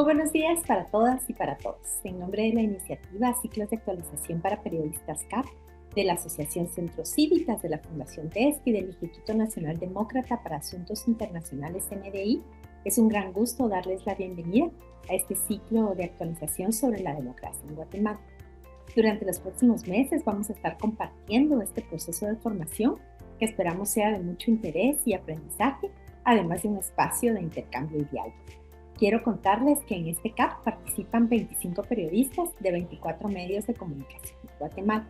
buenos días para todas y para todos. En nombre de la iniciativa Ciclos de Actualización para Periodistas CAP, de la Asociación Centros Cívicas, de la Fundación TESC y del Instituto Nacional Demócrata para Asuntos Internacionales NDI, es un gran gusto darles la bienvenida a este ciclo de actualización sobre la democracia en Guatemala. Durante los próximos meses vamos a estar compartiendo este proceso de formación que esperamos sea de mucho interés y aprendizaje, además de un espacio de intercambio y diálogo. Quiero contarles que en este CAP participan 25 periodistas de 24 medios de comunicación en Guatemala.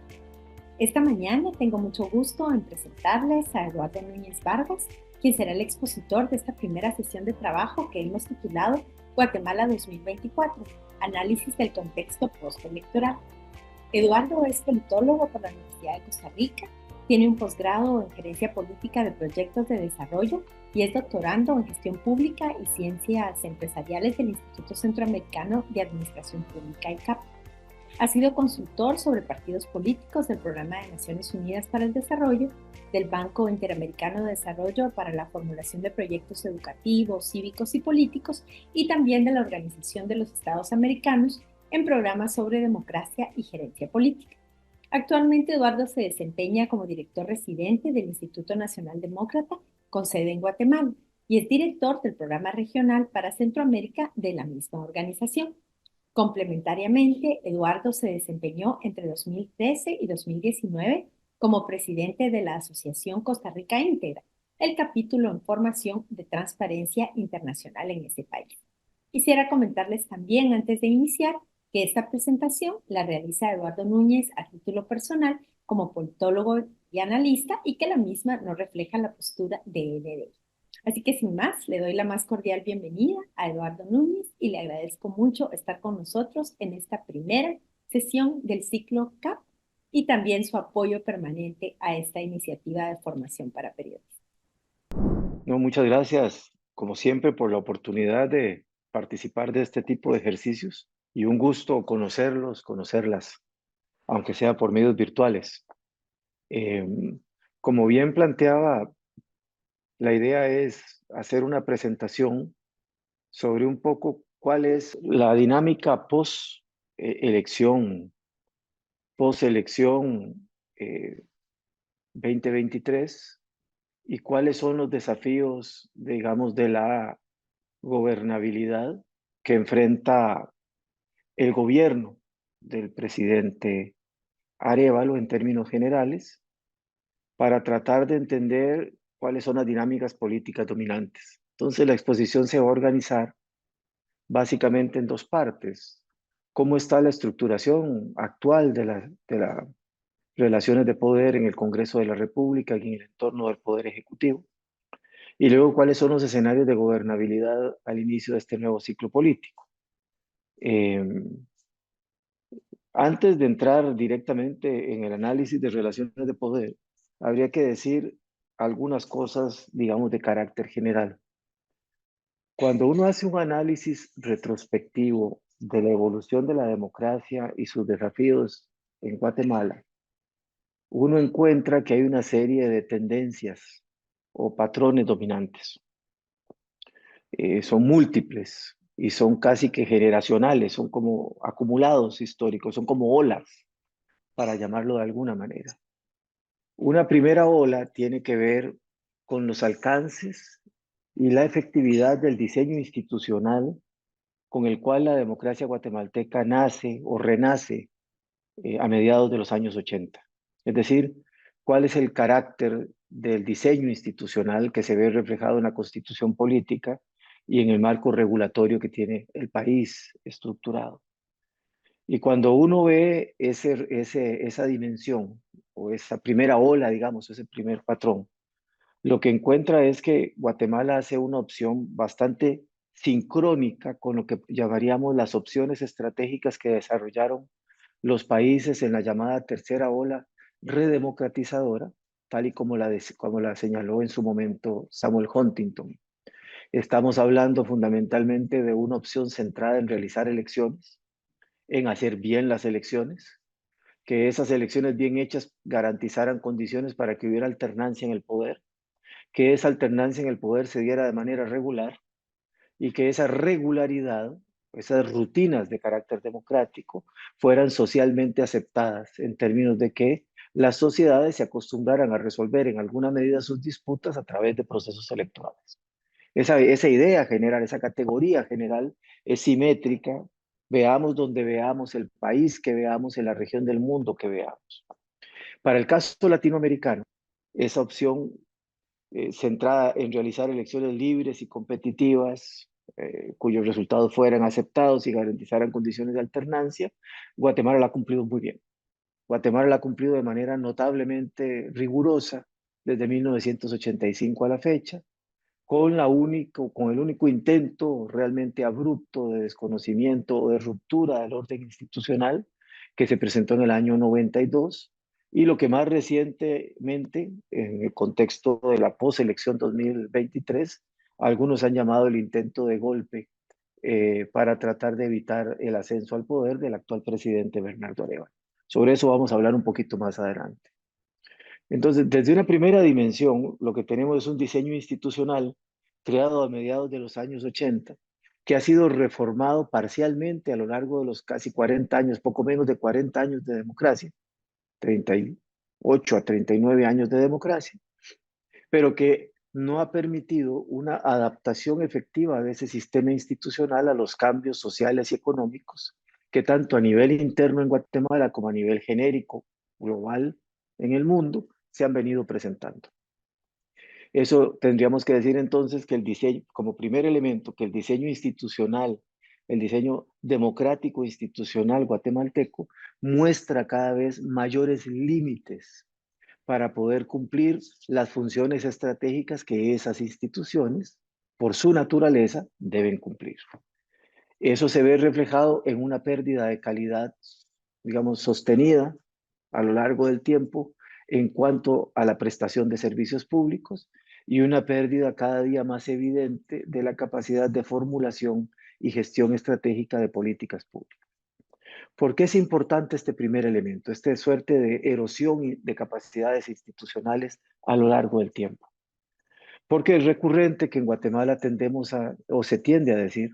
Esta mañana tengo mucho gusto en presentarles a Eduardo Núñez Vargas, quien será el expositor de esta primera sesión de trabajo que hemos titulado Guatemala 2024, análisis del contexto postelectoral. Eduardo es politólogo por la Universidad de Costa Rica, tiene un posgrado en gerencia política de proyectos de desarrollo y es doctorando en gestión pública y ciencias empresariales del Instituto Centroamericano de Administración Pública (ICAP). Ha sido consultor sobre partidos políticos del Programa de Naciones Unidas para el Desarrollo, del Banco Interamericano de Desarrollo para la formulación de proyectos educativos, cívicos y políticos, y también de la Organización de los Estados Americanos en programas sobre democracia y gerencia política. Actualmente Eduardo se desempeña como director residente del Instituto Nacional Demócrata con sede en Guatemala y es director del programa regional para Centroamérica de la misma organización. Complementariamente, Eduardo se desempeñó entre 2013 y 2019 como presidente de la Asociación Costa Rica Íntegra, el capítulo en formación de transparencia internacional en ese país. Quisiera comentarles también antes de iniciar que esta presentación la realiza Eduardo Núñez a título personal como politólogo y analista y que la misma no refleja la postura de NDI. Así que sin más, le doy la más cordial bienvenida a Eduardo Núñez y le agradezco mucho estar con nosotros en esta primera sesión del ciclo CAP y también su apoyo permanente a esta iniciativa de formación para periodistas. No, muchas gracias, como siempre, por la oportunidad de participar de este tipo de ejercicios y un gusto conocerlos, conocerlas, aunque sea por medios virtuales. Eh, Como bien planteaba, la idea es hacer una presentación sobre un poco cuál es la dinámica post-elección, post-elección 2023 y cuáles son los desafíos, digamos, de la gobernabilidad que enfrenta el gobierno del presidente Arévalo en términos generales para tratar de entender cuáles son las dinámicas políticas dominantes. Entonces la exposición se va a organizar básicamente en dos partes. ¿Cómo está la estructuración actual de las relaciones de poder en el Congreso de la República y en el entorno del Poder Ejecutivo? Y luego, ¿cuáles son los escenarios de gobernabilidad al inicio de este nuevo ciclo político? Eh, Antes de entrar directamente en el análisis de relaciones de poder, habría que decir algunas cosas, digamos, de carácter general. Cuando uno hace un análisis retrospectivo de la evolución de la democracia y sus desafíos en Guatemala, uno encuentra que hay una serie de tendencias o patrones dominantes. Son múltiples y son casi que generacionales, son como acumulados históricos, son como olas, para llamarlo de alguna manera. Una primera ola tiene que ver con los alcances y la efectividad del diseño institucional con el cual la democracia guatemalteca nace o renace a mediados de los años 80. Es decir, cuál es el carácter del diseño institucional que se ve reflejado en la constitución política y en el marco regulatorio que tiene el país estructurado. Y cuando uno ve esa dimensión o esa primera ola, digamos, ese primer patrón, lo que encuentra es que Guatemala hace una opción bastante sincrónica con lo que llamaríamos las opciones estratégicas que desarrollaron los países en la llamada tercera ola redemocratizadora, tal y como como la señaló en su momento Samuel Huntington. Estamos hablando fundamentalmente de una opción centrada en realizar elecciones, en hacer bien las elecciones, que esas elecciones bien hechas garantizaran condiciones para que hubiera alternancia en el poder, que esa alternancia en el poder se diera de manera regular y que esa regularidad esas rutinas de carácter democrático fueran socialmente aceptadas en términos de que las sociedades se acostumbraran a resolver en alguna medida sus disputas a través de procesos electorales. Esa idea general, esa categoría general es simétrica, veamos donde veamos, el país que veamos, en la región del mundo que veamos. Para el caso latinoamericano, esa opción centrada en realizar elecciones libres y competitivas, cuyos resultados fueran aceptados y garantizaran condiciones de alternancia, Guatemala la ha cumplido muy bien. Guatemala la ha cumplido de manera notablemente rigurosa desde 1985 a la fecha, con el único intento realmente abrupto de desconocimiento o de ruptura del orden institucional que se presentó en el año 92, y lo que más recientemente, en el contexto de la poselección 2023, algunos han llamado el intento de golpe para tratar de evitar el ascenso al poder del actual presidente Bernardo Arevalo. Sobre eso vamos a hablar un poquito más adelante. Entonces, desde una primera dimensión, lo que tenemos es un diseño institucional creado a mediados de los años 80, que ha sido reformado parcialmente a lo largo de los casi 40 años, poco menos de 40 años de democracia, 38 a 39 años de democracia, pero que no ha permitido una adaptación efectiva de ese sistema institucional a los cambios sociales y económicos que tanto a nivel interno en Guatemala como a nivel genérico, global, en el mundo, se han venido presentando. Eso tendríamos que decir entonces que el diseño, como primer elemento, que el diseño institucional, el diseño democrático institucional guatemalteco muestra cada vez mayores límites para poder cumplir las funciones estratégicas que esas instituciones, por su naturaleza, deben cumplir. Eso se ve reflejado en una pérdida de calidad, digamos, sostenida a lo largo del tiempo en cuanto a la prestación de servicios públicos y una pérdida cada día más evidente de la capacidad de formulación y gestión estratégica de políticas públicas. ¿Por qué es importante este primer elemento, esta suerte de erosión de capacidades institucionales a lo largo del tiempo? Porque es recurrente que en Guatemala tendemos a, o se tiende a decir,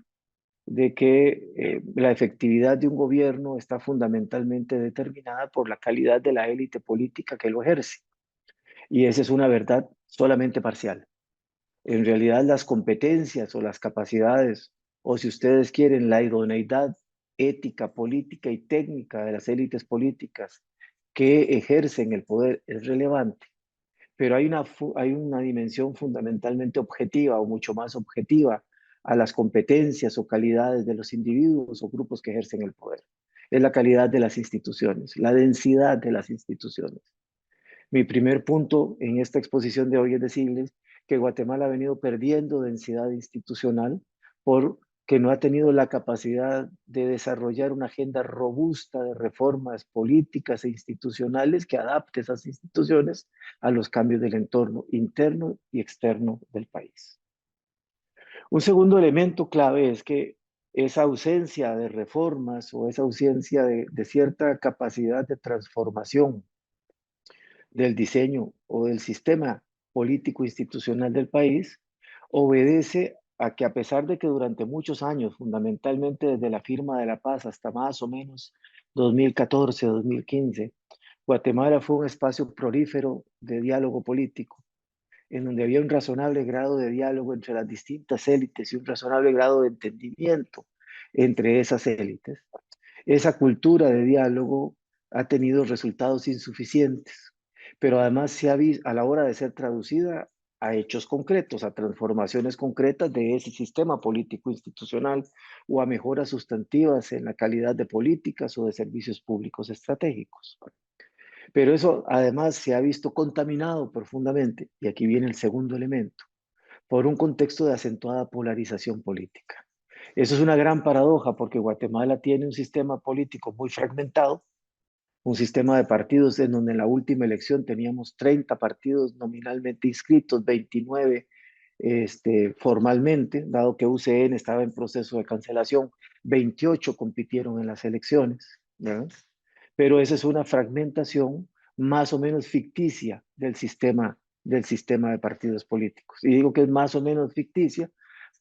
de que la efectividad de un gobierno está fundamentalmente determinada por la calidad de la élite política que lo ejerce. Y esa es una verdad solamente parcial. En realidad las competencias o las capacidades, o si ustedes quieren, la idoneidad ética, política y técnica de las élites políticas que ejercen el poder es relevante, pero hay una dimensión fundamentalmente objetiva o mucho más objetiva a las competencias o calidades de los individuos o grupos que ejercen el poder. Es la calidad de las instituciones, la densidad de las instituciones. Mi primer punto en esta exposición de hoy es decirles que Guatemala ha venido perdiendo densidad institucional porque no ha tenido la capacidad de desarrollar una agenda robusta de reformas políticas e institucionales que adapte esas instituciones a los cambios del entorno interno y externo del país. Un segundo elemento clave es que esa ausencia de reformas o esa ausencia de cierta capacidad de transformación del diseño o del sistema político institucional del país obedece a que, a pesar de que durante muchos años, fundamentalmente desde la firma de la paz hasta más o menos 2014, 2015, Guatemala fue un espacio prolífero de diálogo político, en donde había un razonable grado de diálogo entre las distintas élites y un razonable grado de entendimiento entre esas élites. Esa cultura de diálogo ha tenido resultados insuficientes, pero además se ha visto a la hora de ser traducida a hechos concretos, a transformaciones concretas de ese sistema político institucional o a mejoras sustantivas en la calidad de políticas o de servicios públicos estratégicos. Pero eso además se ha visto contaminado profundamente, y aquí viene el segundo elemento, por un contexto de acentuada polarización política. Eso es una gran paradoja porque Guatemala tiene un sistema político muy fragmentado, un sistema de partidos en donde en la última elección teníamos 30 partidos nominalmente inscritos, 29 formalmente, dado que UCN estaba en proceso de cancelación, 28 compitieron en las elecciones, ¿verdad? Pero esa es una fragmentación más o menos ficticia del sistema de partidos políticos. Y digo que es más o menos ficticia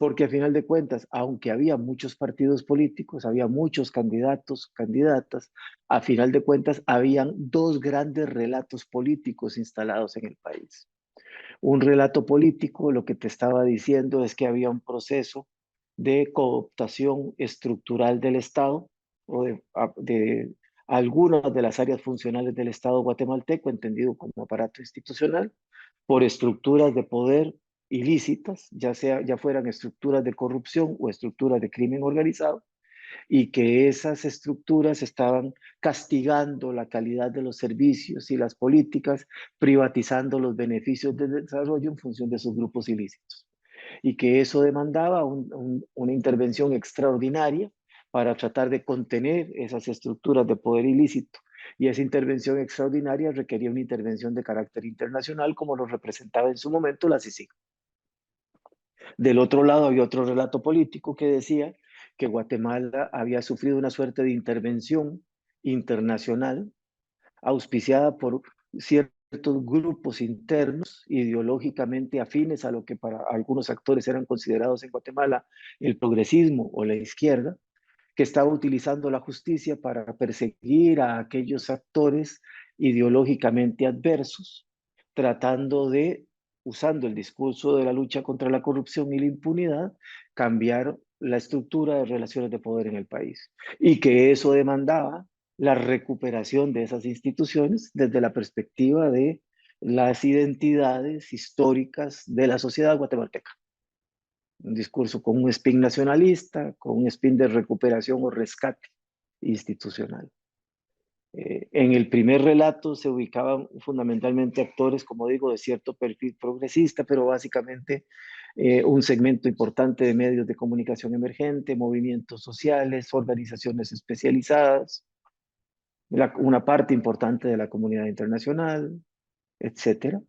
porque a final de cuentas, aunque había muchos partidos políticos, había muchos candidatos, candidatas, a final de cuentas habían dos grandes relatos políticos instalados en el país. Un relato político, lo que te estaba diciendo es que había un proceso de cooptación estructural del Estado o de algunas de las áreas funcionales del Estado guatemalteco, entendido como aparato institucional, por estructuras de poder ilícitas, ya fueran estructuras de corrupción o estructuras de crimen organizado, y que esas estructuras estaban castigando la calidad de los servicios y las políticas, privatizando los beneficios del desarrollo en función de sus grupos ilícitos. Y que eso demandaba una intervención extraordinaria para tratar de contener esas estructuras de poder ilícito. Y esa intervención extraordinaria requería una intervención de carácter internacional, como lo representaba en su momento la CICIG. Del otro lado había otro relato político que decía que Guatemala había sufrido una suerte de intervención internacional auspiciada por ciertos grupos internos ideológicamente afines a lo que para algunos actores eran considerados en Guatemala el progresismo o la izquierda, que estaba utilizando la justicia para perseguir a aquellos actores ideológicamente adversos, tratando de, usando el discurso de la lucha contra la corrupción y la impunidad, cambiar la estructura de relaciones de poder en el país. Y que eso demandaba la recuperación de esas instituciones desde la perspectiva de las identidades históricas de la sociedad guatemalteca. Un discurso con un spin nacionalista, con un spin de recuperación o rescate institucional. En el primer relato se ubicaban fundamentalmente actores, como digo, de cierto perfil progresista, pero básicamente un segmento importante de medios de comunicación emergente, movimientos sociales, organizaciones especializadas, una parte importante de la comunidad internacional, etcétera.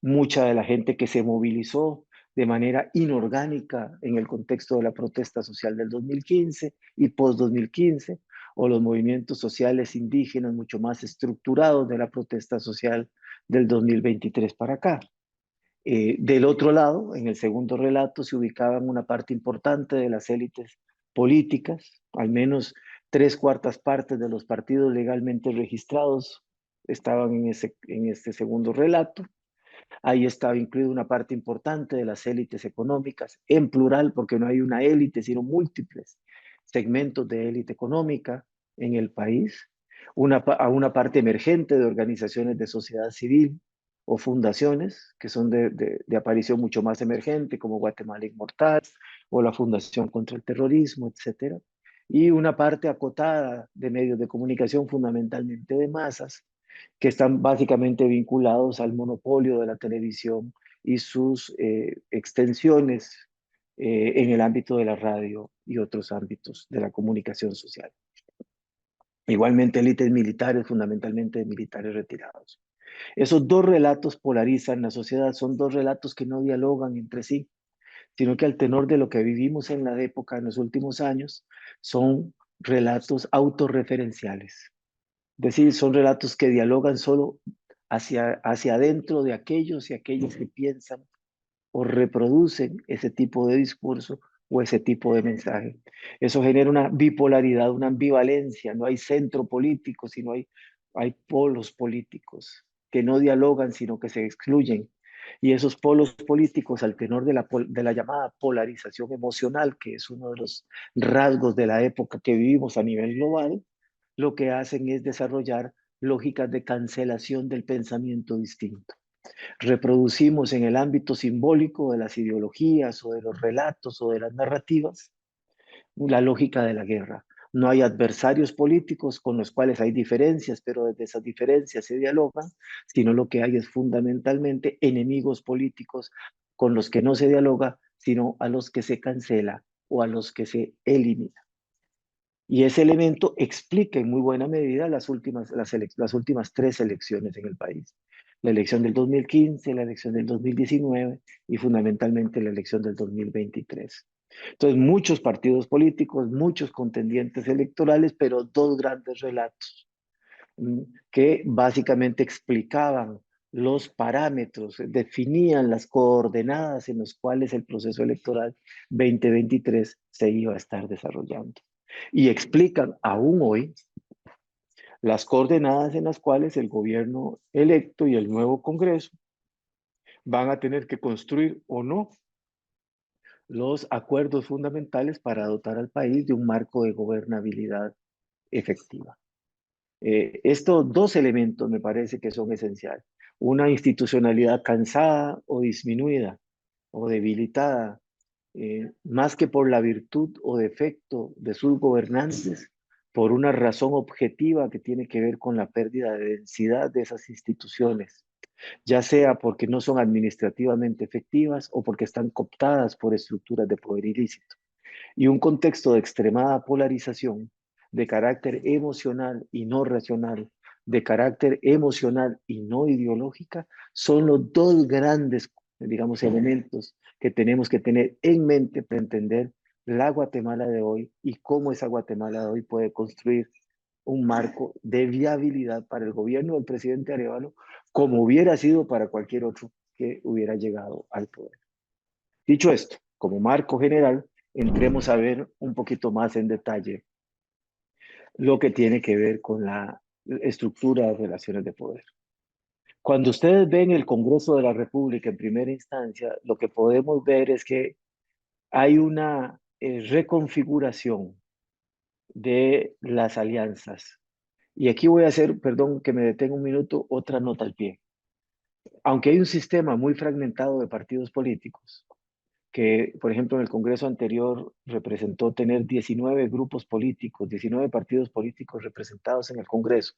Mucha de la gente que se movilizó de manera inorgánica en el contexto de la protesta social del 2015 y post-2015, o los movimientos sociales indígenas mucho más estructurados de la protesta social del 2023 para acá. Del otro lado, en el segundo relato, se ubicaban una parte importante de las élites políticas, al menos 3/4 de los partidos legalmente registrados estaban en este segundo relato. Ahí estaba incluida una parte importante de las élites económicas, en plural, porque no hay una élite, sino múltiples segmentos de élite económica en el país. A una parte emergente de organizaciones de sociedad civil o fundaciones que son de aparición mucho más emergente, como Guatemala Inmortal o la Fundación contra el Terrorismo, etcétera. Y una parte acotada de medios de comunicación, fundamentalmente de masas, que están básicamente vinculados al monopolio de la televisión y sus extensiones en el ámbito de la radio y otros ámbitos de la comunicación social. Igualmente élites militares, fundamentalmente militares retirados. Esos dos relatos polarizan la sociedad, son dos relatos que no dialogan entre sí, sino que al tenor de lo que vivimos en la época, en los últimos años, son relatos autorreferenciales. Es decir, son relatos que dialogan solo hacia adentro de aquellos y aquellas que piensan o reproducen ese tipo de discurso o ese tipo de mensaje. Eso genera una bipolaridad, una ambivalencia. No hay centro político, sino hay polos políticos que no dialogan, sino que se excluyen. Y esos polos políticos, al tenor de la llamada polarización emocional, que es uno de los rasgos de la época que vivimos a nivel global, lo que hacen es desarrollar lógicas de cancelación del pensamiento distinto. Reproducimos en el ámbito simbólico de las ideologías o de los relatos o de las narrativas la lógica de la guerra. No hay adversarios políticos con los cuales hay diferencias, pero desde esas diferencias se dialogan, sino lo que hay es fundamentalmente enemigos políticos con los que no se dialoga, sino a los que se cancela o a los que se elimina. Y ese elemento explica en muy buena medida las últimas 3 elecciones en el país. La elección del 2015, la elección del 2019 y fundamentalmente la elección del 2023. Entonces, muchos partidos políticos, muchos contendientes electorales, pero dos grandes relatos que básicamente explicaban los parámetros, definían las coordenadas en las cuales el proceso electoral 2023 se iba a estar desarrollando. Y explican aún hoy las coordenadas en las cuales el gobierno electo y el nuevo Congreso van a tener que construir o no los acuerdos fundamentales para dotar al país de un marco de gobernabilidad efectiva. Estos dos elementos me parece que son esenciales. Una institucionalidad cansada o disminuida o debilitada, más que por la virtud o defecto de sus gobernantes, por una razón objetiva que tiene que ver con la pérdida de densidad de esas instituciones, ya sea porque no son administrativamente efectivas o porque están cooptadas por estructuras de poder ilícito. Y un contexto de extremada polarización, de carácter emocional y no racional, de carácter emocional y no ideológica, son los dos grandes, digamos, elementos que tenemos que tener en mente para entender la Guatemala de hoy y cómo esa Guatemala de hoy puede construir un marco de viabilidad para el gobierno del presidente Arevalo, como hubiera sido para cualquier otro que hubiera llegado al poder. Dicho esto, como marco general, entremos a ver un poquito más en detalle lo que tiene que ver con la estructura de relaciones de poder. Cuando ustedes ven el Congreso de la República en primera instancia, lo que podemos ver es que hay una reconfiguración de las alianzas. Y aquí voy a hacer, perdón que me detenga un minuto, otra nota al pie. Aunque hay un sistema muy fragmentado de partidos políticos, que, por ejemplo, en el Congreso anterior representó tener 19 grupos políticos, 19 partidos políticos representados en el Congreso,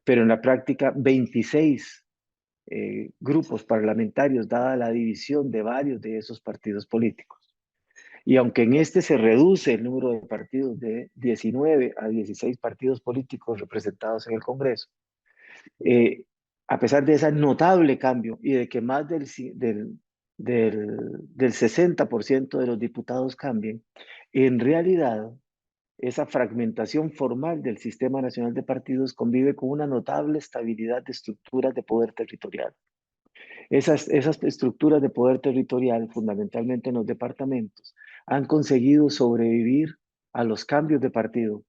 pero en la práctica 26 grupos parlamentarios, dada la división de varios de esos partidos políticos. Y aunque en este se reduce el número de partidos de 19 a 16 partidos políticos representados en el Congreso, eh, a pesar de ese notable cambio y de que más del 60% de los diputados cambien, en realidad esa fragmentación formal del Sistema Nacional de Partidos convive con una notable estabilidad de estructuras de poder territorial. Esas estructuras de poder territorial, fundamentalmente en los departamentos, han conseguido sobrevivir a los cambios de partido,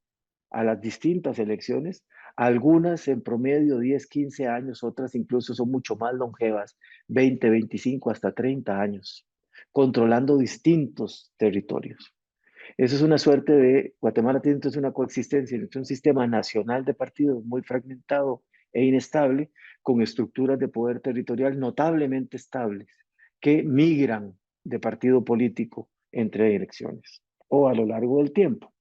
a las distintas elecciones, algunas en promedio 10, 15 años, otras incluso son mucho más longevas, 20, 25, hasta 30 años, controlando distintos territorios. Eso es una suerte de, Guatemala tiene entonces una coexistencia entre un sistema nacional de partidos muy fragmentado e inestable, con estructuras de poder territorial notablemente estables, que migran de partido político entre elecciones o a lo largo del tiempo.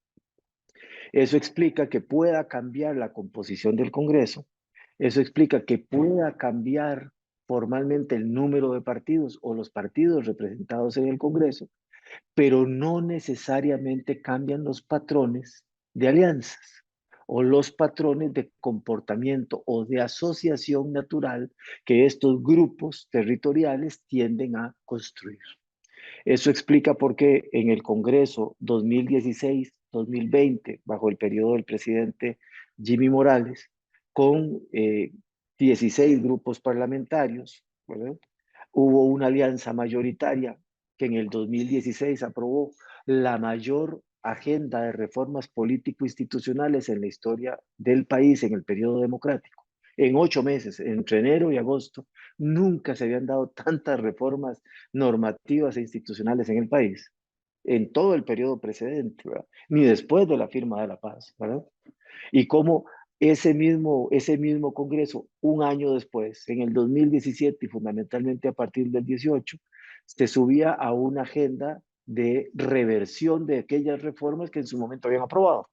Eso explica que pueda cambiar la composición del Congreso, eso explica que pueda cambiar formalmente el número de partidos o los partidos representados en el Congreso, pero no necesariamente cambian los patrones de alianzas o los patrones de comportamiento o de asociación natural que estos grupos territoriales tienden a construir. Eso explica por qué en el Congreso 2016-2020, bajo el periodo del presidente Jimmy Morales, con 16 grupos parlamentarios, ¿verdad? Hubo una alianza mayoritaria que en el 2016 aprobó la mayor agenda de reformas político-institucionales en la historia del país en el periodo democrático. En 8 meses, entre enero y agosto, nunca se habían dado tantas reformas normativas e institucionales en el país, en todo el periodo precedente, ¿verdad? Ni después de la firma de la paz, ¿verdad? Y cómo ese mismo Congreso, un año después, en el 2017 y fundamentalmente a partir del 18, se subía a una agenda de reversión de aquellas reformas que en su momento habían aprobado.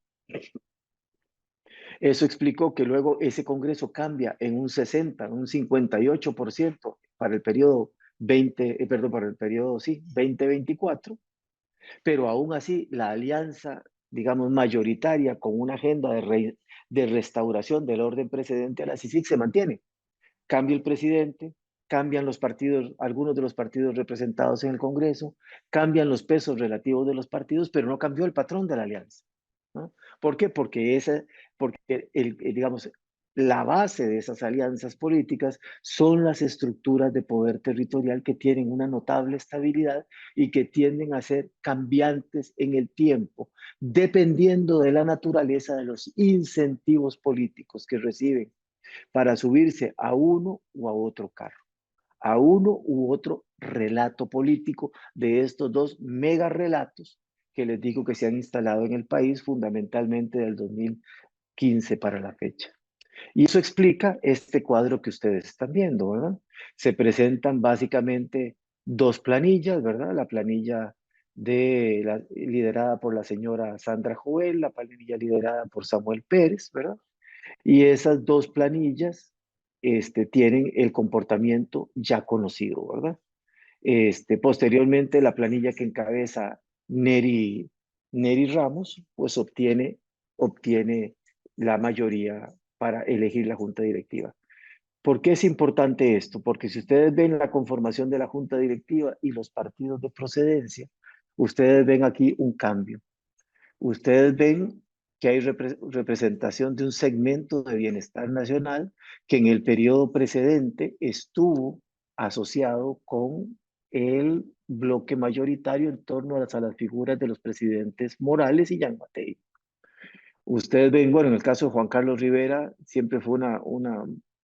Eso explicó que luego ese Congreso cambia en un 60, un 58% para el periodo 2024, pero aún así la alianza, digamos, mayoritaria con una agenda de restauración del orden precedente a la CICIG se mantiene. Cambia el presidente, cambian los partidos, algunos de los partidos representados en el Congreso, cambian los pesos relativos de los partidos, pero no cambió el patrón de la alianza, ¿no? ¿Por qué? Porque digamos, la base de esas alianzas políticas son las estructuras de poder territorial que tienen una notable estabilidad y que tienden a ser cambiantes en el tiempo, dependiendo de la naturaleza de los incentivos políticos que reciben para subirse a uno u a otro carro, a uno u otro relato político de estos dos mega relatos que les digo que se han instalado en el país fundamentalmente del 2015 para la fecha. Y eso explica este cuadro que ustedes están viendo, ¿verdad? Se presentan básicamente dos planillas, ¿verdad? La planilla liderada por la señora Sandra Joel, la planilla liderada por Samuel Pérez, ¿verdad? Y esas dos planillas tienen el comportamiento ya conocido, ¿verdad? Posteriormente, la planilla que encabeza Neri Ramos, pues obtiene la mayoría para elegir la junta directiva. ¿Por qué es importante esto? Porque si ustedes ven la conformación de la junta directiva y los partidos de procedencia, ustedes ven aquí un cambio. Ustedes ven que hay representación de un segmento de bienestar nacional que en el periodo precedente estuvo asociado con el bloque mayoritario en torno a las figuras de los presidentes Morales y Gianmattei. Ustedes ven, bueno, en el caso de Juan Carlos Rivera, siempre fue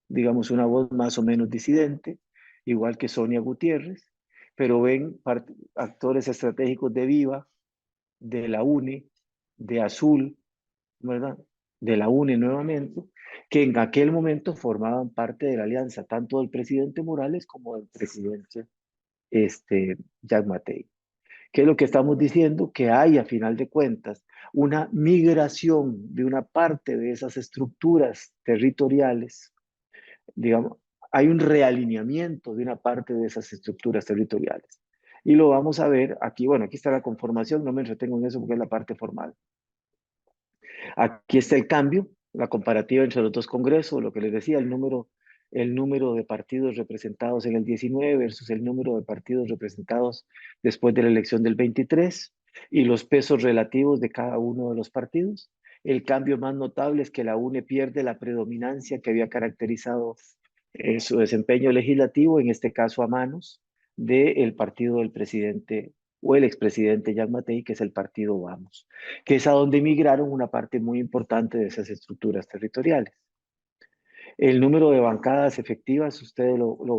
digamos, una voz más o menos disidente, igual que Sonia Gutiérrez, pero ven actores estratégicos de Viva, de la UNE, de Azul, ¿verdad? De la UNE nuevamente, que en aquel momento formaban parte de la alianza, tanto del presidente Morales como del presidente Gianmattei. ¿Qué es lo que estamos diciendo? Que hay, a final de cuentas, una migración de una parte de esas estructuras territoriales, digamos, hay un realineamiento de una parte de esas estructuras territoriales. Y lo vamos a ver aquí, bueno, aquí está la conformación, no me entretengo en eso porque es la parte formal. Aquí está el cambio, la comparativa entre los dos congresos, lo que les decía, el número de partidos representados en el 19 versus el número de partidos representados después de la elección del 23 y los pesos relativos de cada uno de los partidos. El cambio más notable es que la UNE pierde la predominancia que había caracterizado su desempeño legislativo, en este caso a manos del partido del presidente o el expresidente Gianmattei, que es el partido Vamos, que es a donde migraron una parte muy importante de esas estructuras territoriales. El número de bancadas efectivas, ustedes lo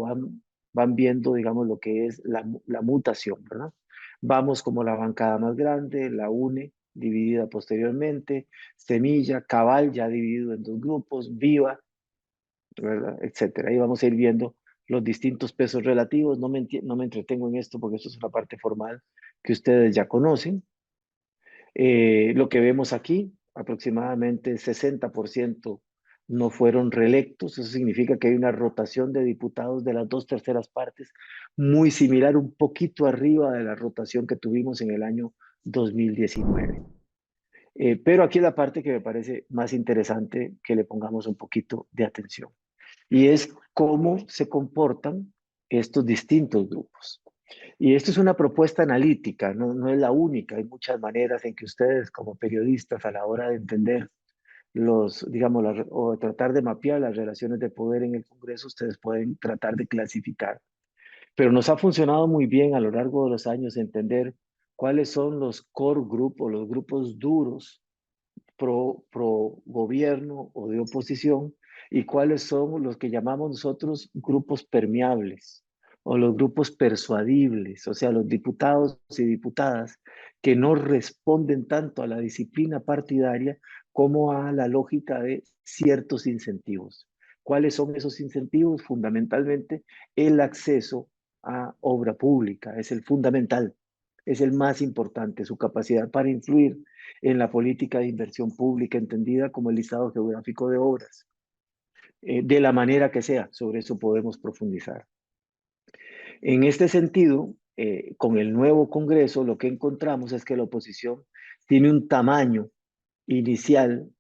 van viendo, digamos, lo que es la mutación, ¿verdad? Vamos como la bancada más grande, la UNE, dividida posteriormente, Semilla, Cabal, ya dividido en dos grupos, Viva, ¿verdad? Etcétera. Ahí vamos a ir viendo los distintos pesos relativos. No me entretengo en esto porque esto es una parte formal que ustedes ya conocen. Lo que vemos aquí, aproximadamente 60% no fueron reelectos. Eso significa que hay una rotación de diputados de las 2/3 partes, muy similar, un poquito arriba de la rotación que tuvimos en el año 2019. Pero aquí es la parte que me parece más interesante que le pongamos un poquito de atención. Y es cómo se comportan estos distintos grupos. Y esto es una propuesta analítica, no es la única. Hay muchas maneras en que ustedes como periodistas a la hora de entender digamos, o tratar de mapear las relaciones de poder en el Congreso, ustedes pueden tratar de clasificar. Pero nos ha funcionado muy bien a lo largo de los años entender cuáles son los core group o los grupos duros pro gobierno o de oposición y cuáles son los que llamamos nosotros grupos permeables o los grupos persuadibles, o sea, los diputados y diputadas que no responden tanto a la disciplina partidaria como a la lógica de ciertos incentivos. ¿Cuáles son esos incentivos? Fundamentalmente el acceso a obra pública, es el fundamental, es el más importante, su capacidad para influir en la política de inversión pública, entendida como el listado geográfico de obras. De la manera que sea, sobre eso podemos profundizar. En este sentido, con el nuevo Congreso, lo que encontramos es que la oposición tiene un tamaño inicial,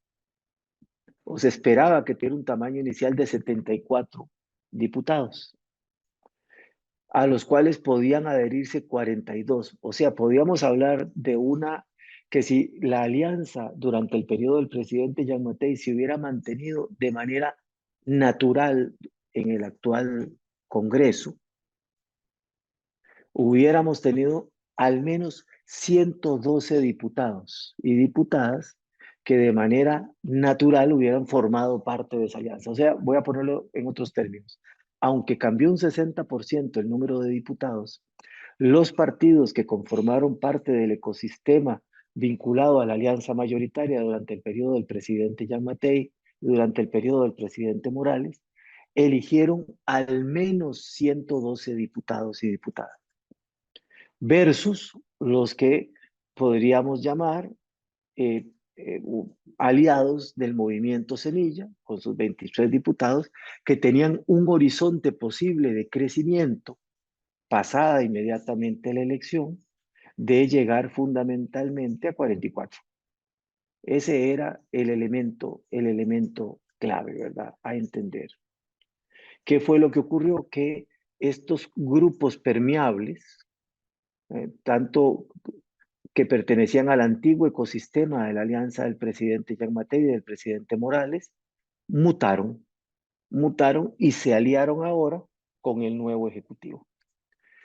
o se esperaba que tuviera un tamaño inicial de 74 diputados, a los cuales podían adherirse 42. O sea, podíamos hablar de que si la alianza durante el periodo del presidente Gianmattei se hubiera mantenido de manera natural en el actual Congreso, hubiéramos tenido al menos 112 diputados y diputadas que de manera natural hubieran formado parte de esa alianza. O sea, voy a ponerlo en otros términos. Aunque cambió un 60% el número de diputados, los partidos que conformaron parte del ecosistema vinculado a la alianza mayoritaria durante el periodo del presidente Jean Mattei y durante el periodo del presidente Morales, eligieron al menos 112 diputados y diputadas versus los que podríamos llamar eh, aliados del movimiento Semilla, con sus 23 diputados, que tenían un horizonte posible de crecimiento pasada inmediatamente la elección, de llegar fundamentalmente a 44. Ese era el elemento clave, ¿verdad? A entender. ¿Qué fue lo que ocurrió? Que estos grupos permeables, tanto que pertenecían al antiguo ecosistema de la alianza del presidente Jean Mattei y del presidente Morales, mutaron, mutaron y se aliaron ahora con el nuevo ejecutivo.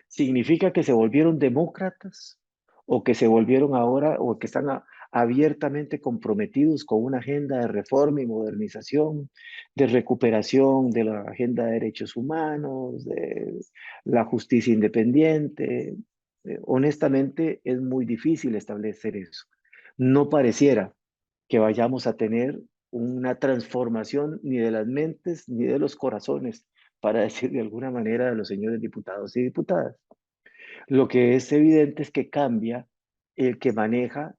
¿Significa que se volvieron demócratas o que se volvieron ahora o que están abiertamente comprometidos con una agenda de reforma y modernización, de recuperación de la agenda de derechos humanos, de la justicia independiente? Honestamente, es muy difícil establecer eso. No pareciera que vayamos a tener una transformación ni de las mentes ni de los corazones, para decir de alguna manera, de los señores diputados y diputadas. Lo que es evidente es que cambia el que maneja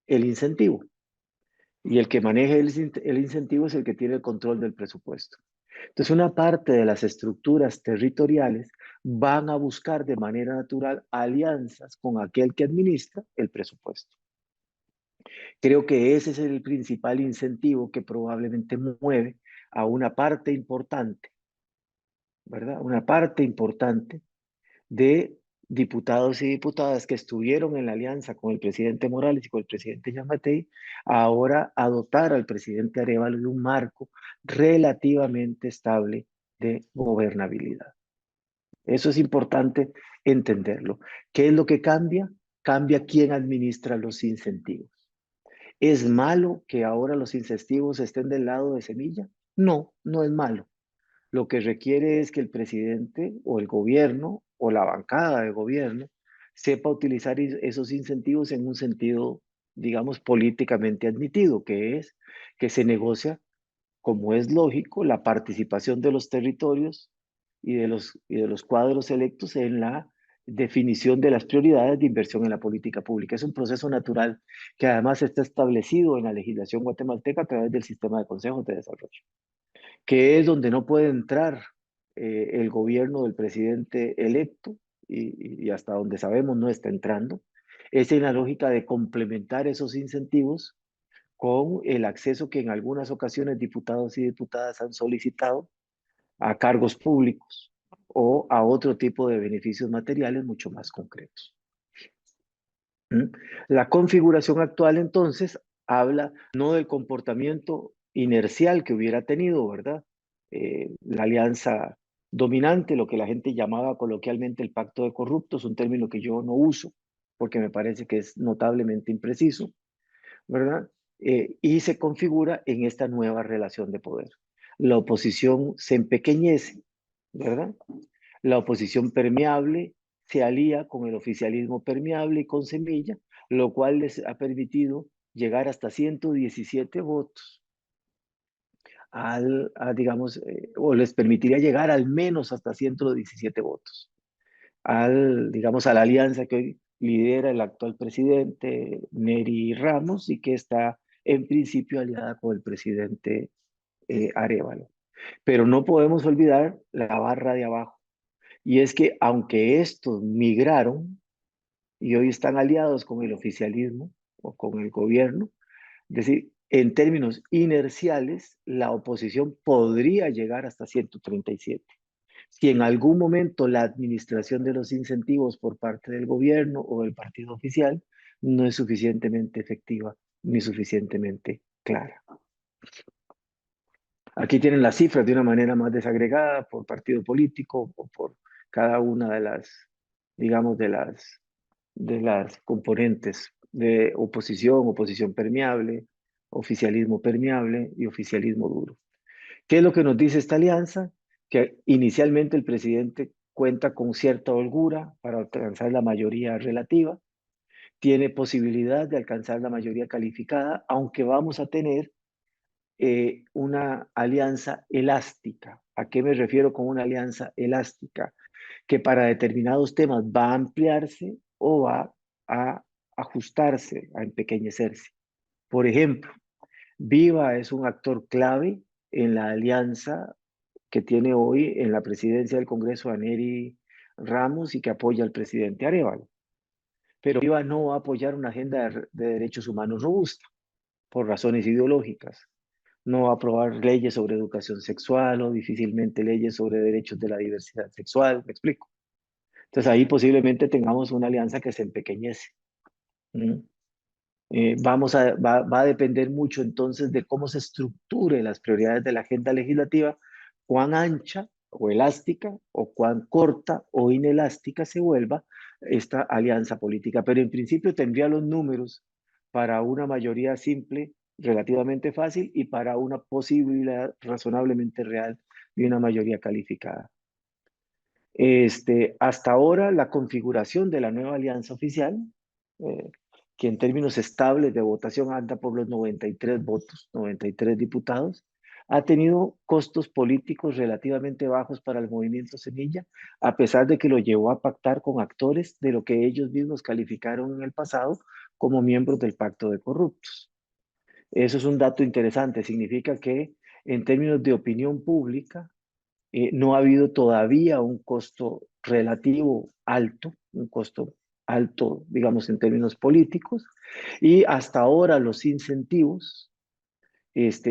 el incentivo. Y el que maneja el incentivo es el que tiene el control del presupuesto. Entonces, una parte de las estructuras territoriales van a buscar de manera natural alianzas con aquel que administra el presupuesto. Creo que ese es el principal incentivo que probablemente mueve a una parte importante, ¿verdad? Una parte importante de diputados y diputadas que estuvieron en la alianza con el presidente Morales y con el presidente Yamatei, ahora a dotar al presidente Arévalo de un marco relativamente estable de gobernabilidad. Eso es importante entenderlo. ¿Qué es lo que cambia? Cambia quién administra los incentivos. ¿Es malo que ahora los incentivos estén del lado de Semilla? No, no es malo. Lo que requiere es que el presidente o el gobierno o la bancada de gobierno sepa utilizar esos incentivos en un sentido, digamos, políticamente admitido, que es que se negocia, como es lógico, la participación de los territorios y de los cuadros electos en la definición de las prioridades de inversión en la política pública. Es un proceso natural que además está establecido en la legislación guatemalteca a través del sistema de consejos de desarrollo, que es donde no puede entrar el gobierno del presidente electo y hasta donde sabemos no está entrando. Es en la lógica de complementar esos incentivos con el acceso que en algunas ocasiones diputados y diputadas han solicitado a cargos públicos o a otro tipo de beneficios materiales mucho más concretos. ¿Mm? La configuración actual entonces habla no del comportamiento inercial que hubiera tenido, ¿verdad? La alianza dominante, lo que la gente llamaba coloquialmente el pacto de corruptos, un término que yo no uso porque me parece que es notablemente impreciso, ¿verdad? Y se configura en esta nueva relación de poder. La oposición se empequeñece, ¿verdad? La oposición permeable se alía con el oficialismo permeable y con Semilla, lo cual les ha permitido llegar hasta 117 votos, digamos, o les permitiría llegar al menos hasta 117 votos, digamos, a la alianza que hoy lidera el actual presidente Neri Ramos y que está en principio aliada con el presidente Arévalo. Pero no podemos olvidar la barra de abajo. Y es que aunque estos migraron y hoy están aliados con el oficialismo o con el gobierno, es decir, en términos inerciales, la oposición podría llegar hasta 137. Si en algún momento la administración de los incentivos por parte del gobierno o del partido oficial no es suficientemente efectiva ni suficientemente clara. Aquí tienen las cifras de una manera más desagregada por partido político o por cada una de las, digamos, de las componentes de oposición, oposición permeable, oficialismo permeable y oficialismo duro. ¿Qué es lo que nos dice esta alianza? Que inicialmente el presidente cuenta con cierta holgura para alcanzar la mayoría relativa, tiene posibilidad de alcanzar la mayoría calificada, aunque vamos a tener una alianza elástica. ¿A qué me refiero con una alianza elástica? Que para determinados temas va a ampliarse o va a ajustarse, a empequeñecerse. Por ejemplo, Viva es un actor clave en la alianza que tiene hoy en la presidencia del Congreso a Neri Ramos y que apoya al presidente Arevalo. Pero Viva no va a apoyar una agenda de derechos humanos robusta por razones ideológicas. No va a aprobar leyes sobre educación sexual o difícilmente leyes sobre derechos de la diversidad sexual, me explico. Entonces ahí posiblemente tengamos una alianza que se empequeñece. ¿Mm? Va a depender mucho entonces de cómo se estructure las prioridades de la agenda legislativa, cuán ancha o elástica o cuán corta o inelástica se vuelva esta alianza política. Pero en principio tendría los números para una mayoría simple relativamente fácil y para una posibilidad razonablemente real de una mayoría calificada. Hasta ahora, la configuración de la nueva alianza oficial, eh, que en términos estables de votación anda por los 93 votos, 93 diputados, ha tenido costos políticos relativamente bajos para el movimiento Semilla, a pesar de que lo llevó a pactar con actores de lo que ellos mismos calificaron en el pasado como miembros del pacto de corruptos. Eso es un dato interesante, significa que en términos de opinión pública, no ha habido todavía un costo relativo alto, un costo alto, digamos, en términos políticos, y hasta ahora los incentivos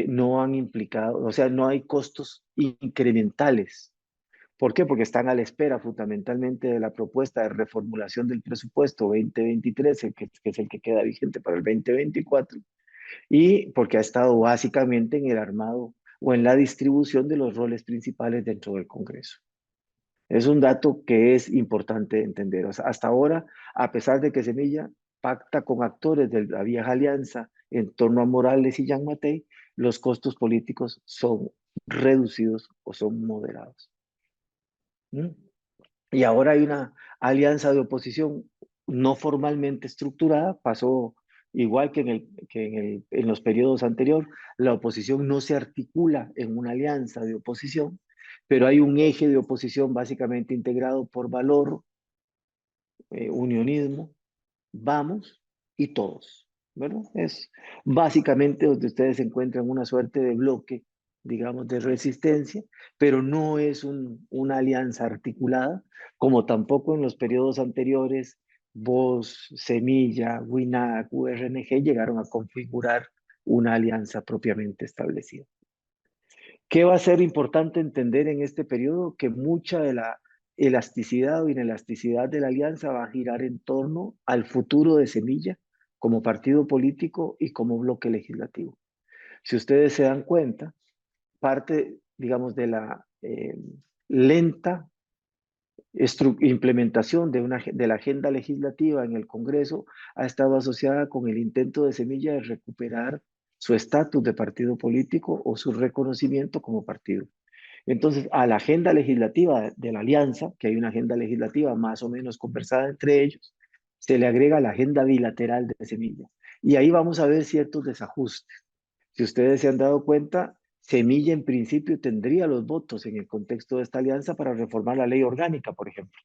no han implicado, o sea, no hay costos incrementales. ¿Por qué? Porque están a la espera fundamentalmente de la propuesta de reformulación del presupuesto 2023, que es el que queda vigente para el 2024, y porque ha estado básicamente en el armado o en la distribución de los roles principales dentro del Congreso. Es un dato que es importante entender. O sea, hasta ahora, a pesar de que Semilla pacta con actores de la vieja alianza en torno a Morales y Jean Matei, los costos políticos son reducidos o son moderados. ¿Mm? Y ahora hay una alianza de oposición no formalmente estructurada, pasó igual que en los periodos anteriores, la oposición no se articula en una alianza de oposición, pero hay un eje de oposición básicamente integrado por Valor, Unionismo, Vamos y Todos. ¿Verdad? Es básicamente donde ustedes encuentran una suerte de bloque, digamos, de resistencia, pero no es una alianza articulada, como tampoco en los periodos anteriores, Voz, Semilla, WINAC, URNG llegaron a configurar una alianza propiamente establecida. ¿Qué va a ser importante entender en este periodo? Que mucha de la elasticidad o inelasticidad de la alianza va a girar en torno al futuro de Semilla como partido político y como bloque legislativo. Si ustedes se dan cuenta, parte, digamos, de la lenta implementación de la agenda legislativa en el Congreso ha estado asociada con el intento de Semilla de recuperar su estatus de partido político o su reconocimiento como partido. Entonces, a la agenda legislativa de la alianza, que hay una agenda legislativa más o menos conversada entre ellos, se le agrega la agenda bilateral de Semilla. Y ahí vamos a ver ciertos desajustes. Si ustedes se han dado cuenta, Semilla en principio tendría los votos en el contexto de esta alianza para reformar la ley orgánica, por ejemplo,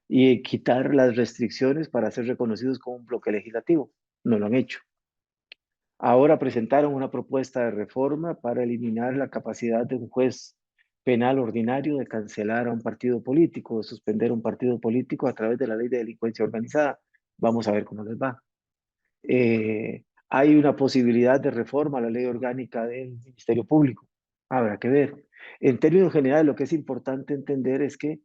y quitar las restricciones para ser reconocidos como un bloque legislativo. No lo han hecho. Ahora presentaron una propuesta de reforma para eliminar la capacidad de un juez penal ordinario de cancelar a un partido político, de suspender un partido político a través de la ley de delincuencia organizada. Vamos a ver cómo les va. Hay una posibilidad de reforma a la ley orgánica del Ministerio Público. Habrá que ver. En términos generales, lo que es importante entender es que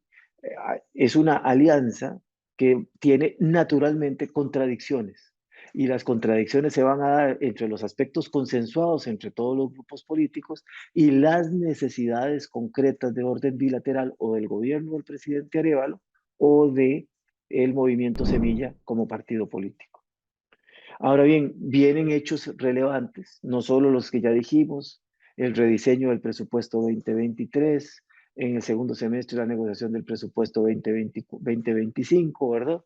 es una alianza que tiene naturalmente contradicciones. y las contradicciones se van a dar entre los aspectos consensuados entre todos los grupos políticos y las necesidades concretas de orden bilateral o del gobierno del presidente Arévalo o de el movimiento Semilla como partido político. Ahora bien, vienen hechos relevantes, no solo los que ya dijimos, el rediseño del presupuesto 2023, en el segundo semestre la negociación del presupuesto 2025, ¿verdad?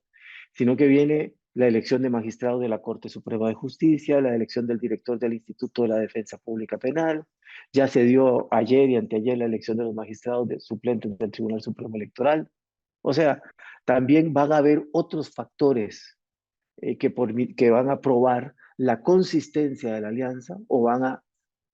Sino que viene la elección de magistrados de la Corte Suprema de Justicia, la elección del director del Instituto de la Defensa Pública Penal, ya se dio ayer y anteayer la elección de los magistrados suplentes del Tribunal Supremo Electoral. O sea, también van a haber otros factores que van a probar la consistencia de la alianza o van a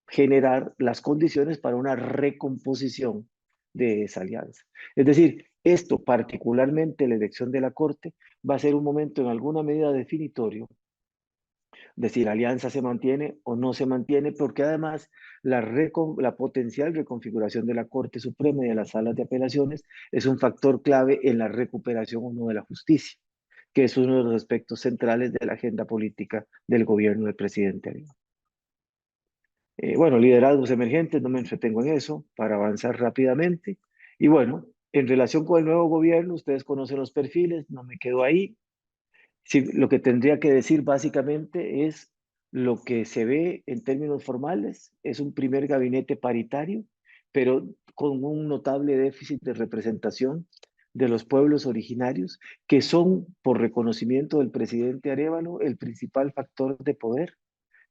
generar las condiciones para una recomposición de esa alianza. Es decir, esto, particularmente la elección de la Corte, va a ser un momento en alguna medida definitorio de si la alianza se mantiene o no se mantiene, porque además la potencial reconfiguración de la Corte Suprema y de las salas de apelaciones es un factor clave en la recuperación o no de la justicia, que es uno de los aspectos centrales de la agenda política del gobierno del presidente Arias. Bueno, liderazgos emergentes, no me entretengo en eso, para avanzar rápidamente. Y bueno, en relación con el nuevo gobierno, ustedes conocen los perfiles, no me quedo ahí. Sí, lo que tendría que decir básicamente es lo que se ve en términos formales, es un primer gabinete paritario, pero con un notable déficit de representación de los pueblos originarios, que son, por reconocimiento del presidente Arévalo, el principal factor de poder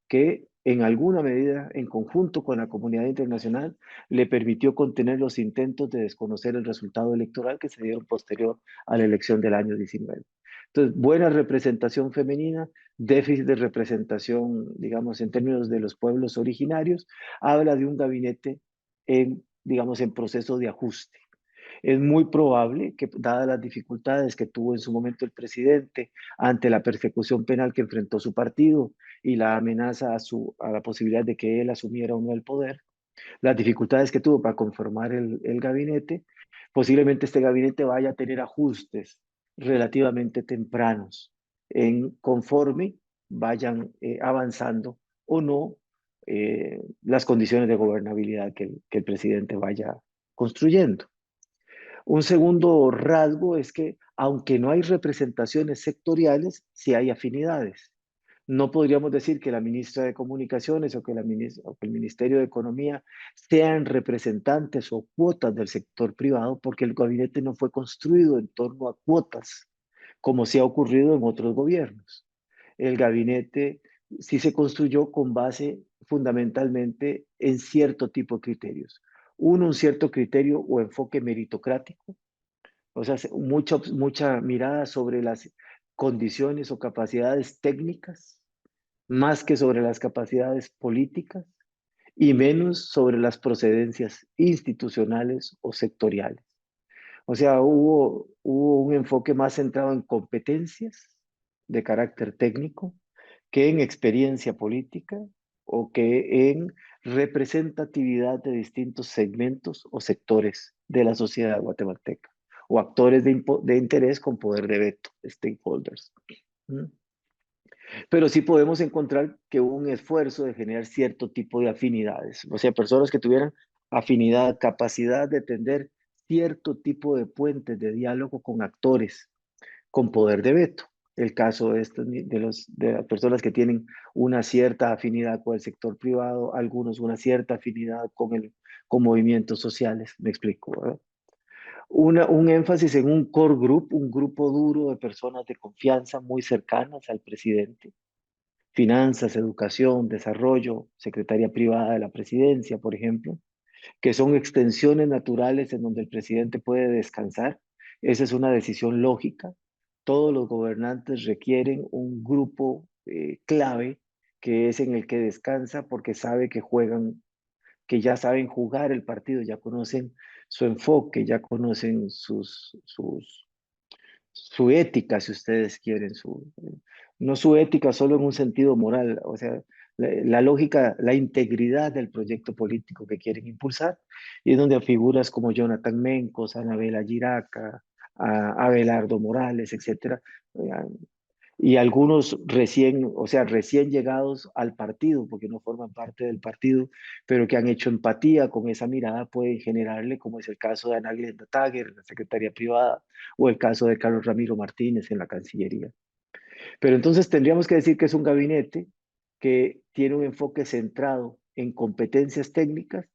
que en alguna medida, en conjunto con la comunidad internacional, le permitió contener los intentos de desconocer el resultado electoral que se dieron posterior a la elección del año 19. Entonces, buena representación femenina, déficit de representación, digamos, en términos de los pueblos originarios, habla de un gabinete digamos, en proceso de ajuste. Es muy probable que, dadas las dificultades que tuvo en su momento el presidente ante la persecución penal que enfrentó su partido y la amenaza a la posibilidad de que él asumiera o no el poder, las dificultades que tuvo para conformar el gabinete, posiblemente este gabinete vaya a tener ajustes relativamente tempranos en conforme vayan avanzando o no las condiciones de gobernabilidad que el presidente vaya construyendo. Un segundo rasgo es que, aunque no hay representaciones sectoriales, sí hay afinidades. No podríamos decir que la ministra de Comunicaciones o que el Ministerio de Economía sean representantes o cuotas del sector privado, porque el gabinete no fue construido en torno a cuotas, como sí ha ocurrido en otros gobiernos. El gabinete sí se construyó con base fundamentalmente en cierto tipo de criterios. Uno, un cierto criterio o enfoque meritocrático, o sea, mucha mirada sobre las condiciones o capacidades técnicas, más que sobre las capacidades políticas y menos sobre las procedencias institucionales o sectoriales. O sea, hubo un enfoque más centrado en competencias de carácter técnico que en experiencia política o que en representatividad de distintos segmentos o sectores de la sociedad guatemalteca o actores de interés con poder de veto, stakeholders. ¿Mm? Pero sí podemos encontrar que hubo un esfuerzo de generar cierto tipo de afinidades, o sea, personas que tuvieran afinidad, capacidad de tender cierto tipo de puentes de diálogo con actores con poder de veto. El caso de las personas que tienen una cierta afinidad con el sector privado, algunos una cierta afinidad con movimientos sociales, me explico, ¿verdad? Un énfasis en un core group, un grupo duro de personas de confianza muy cercanas al presidente. Finanzas, educación, desarrollo, secretaría privada de la presidencia, por ejemplo, que son extensiones naturales en donde el presidente puede descansar. Esa es una decisión lógica. Todos los gobernantes requieren un grupo clave que es en el que descansa porque sabe que juegan, que ya saben jugar el partido, ya conocen su enfoque, ya conocen su ética, si ustedes quieren, no su ética solo en un sentido moral, o sea, la lógica, la integridad del proyecto político que quieren impulsar, y es donde figuras como Jonathan Mencos, Anabela Giraca, Abelardo Morales, etcétera, y algunos recién, o sea, recién llegados al partido, porque no forman parte del partido, pero que han hecho empatía con esa mirada, pueden generarle, como es el caso de Ana Glenda Tager en la Secretaría Privada, o el caso de Carlos Ramiro Martínez en la Cancillería. Pero entonces tendríamos que decir que es un gabinete que tiene un enfoque centrado en competencias técnicas,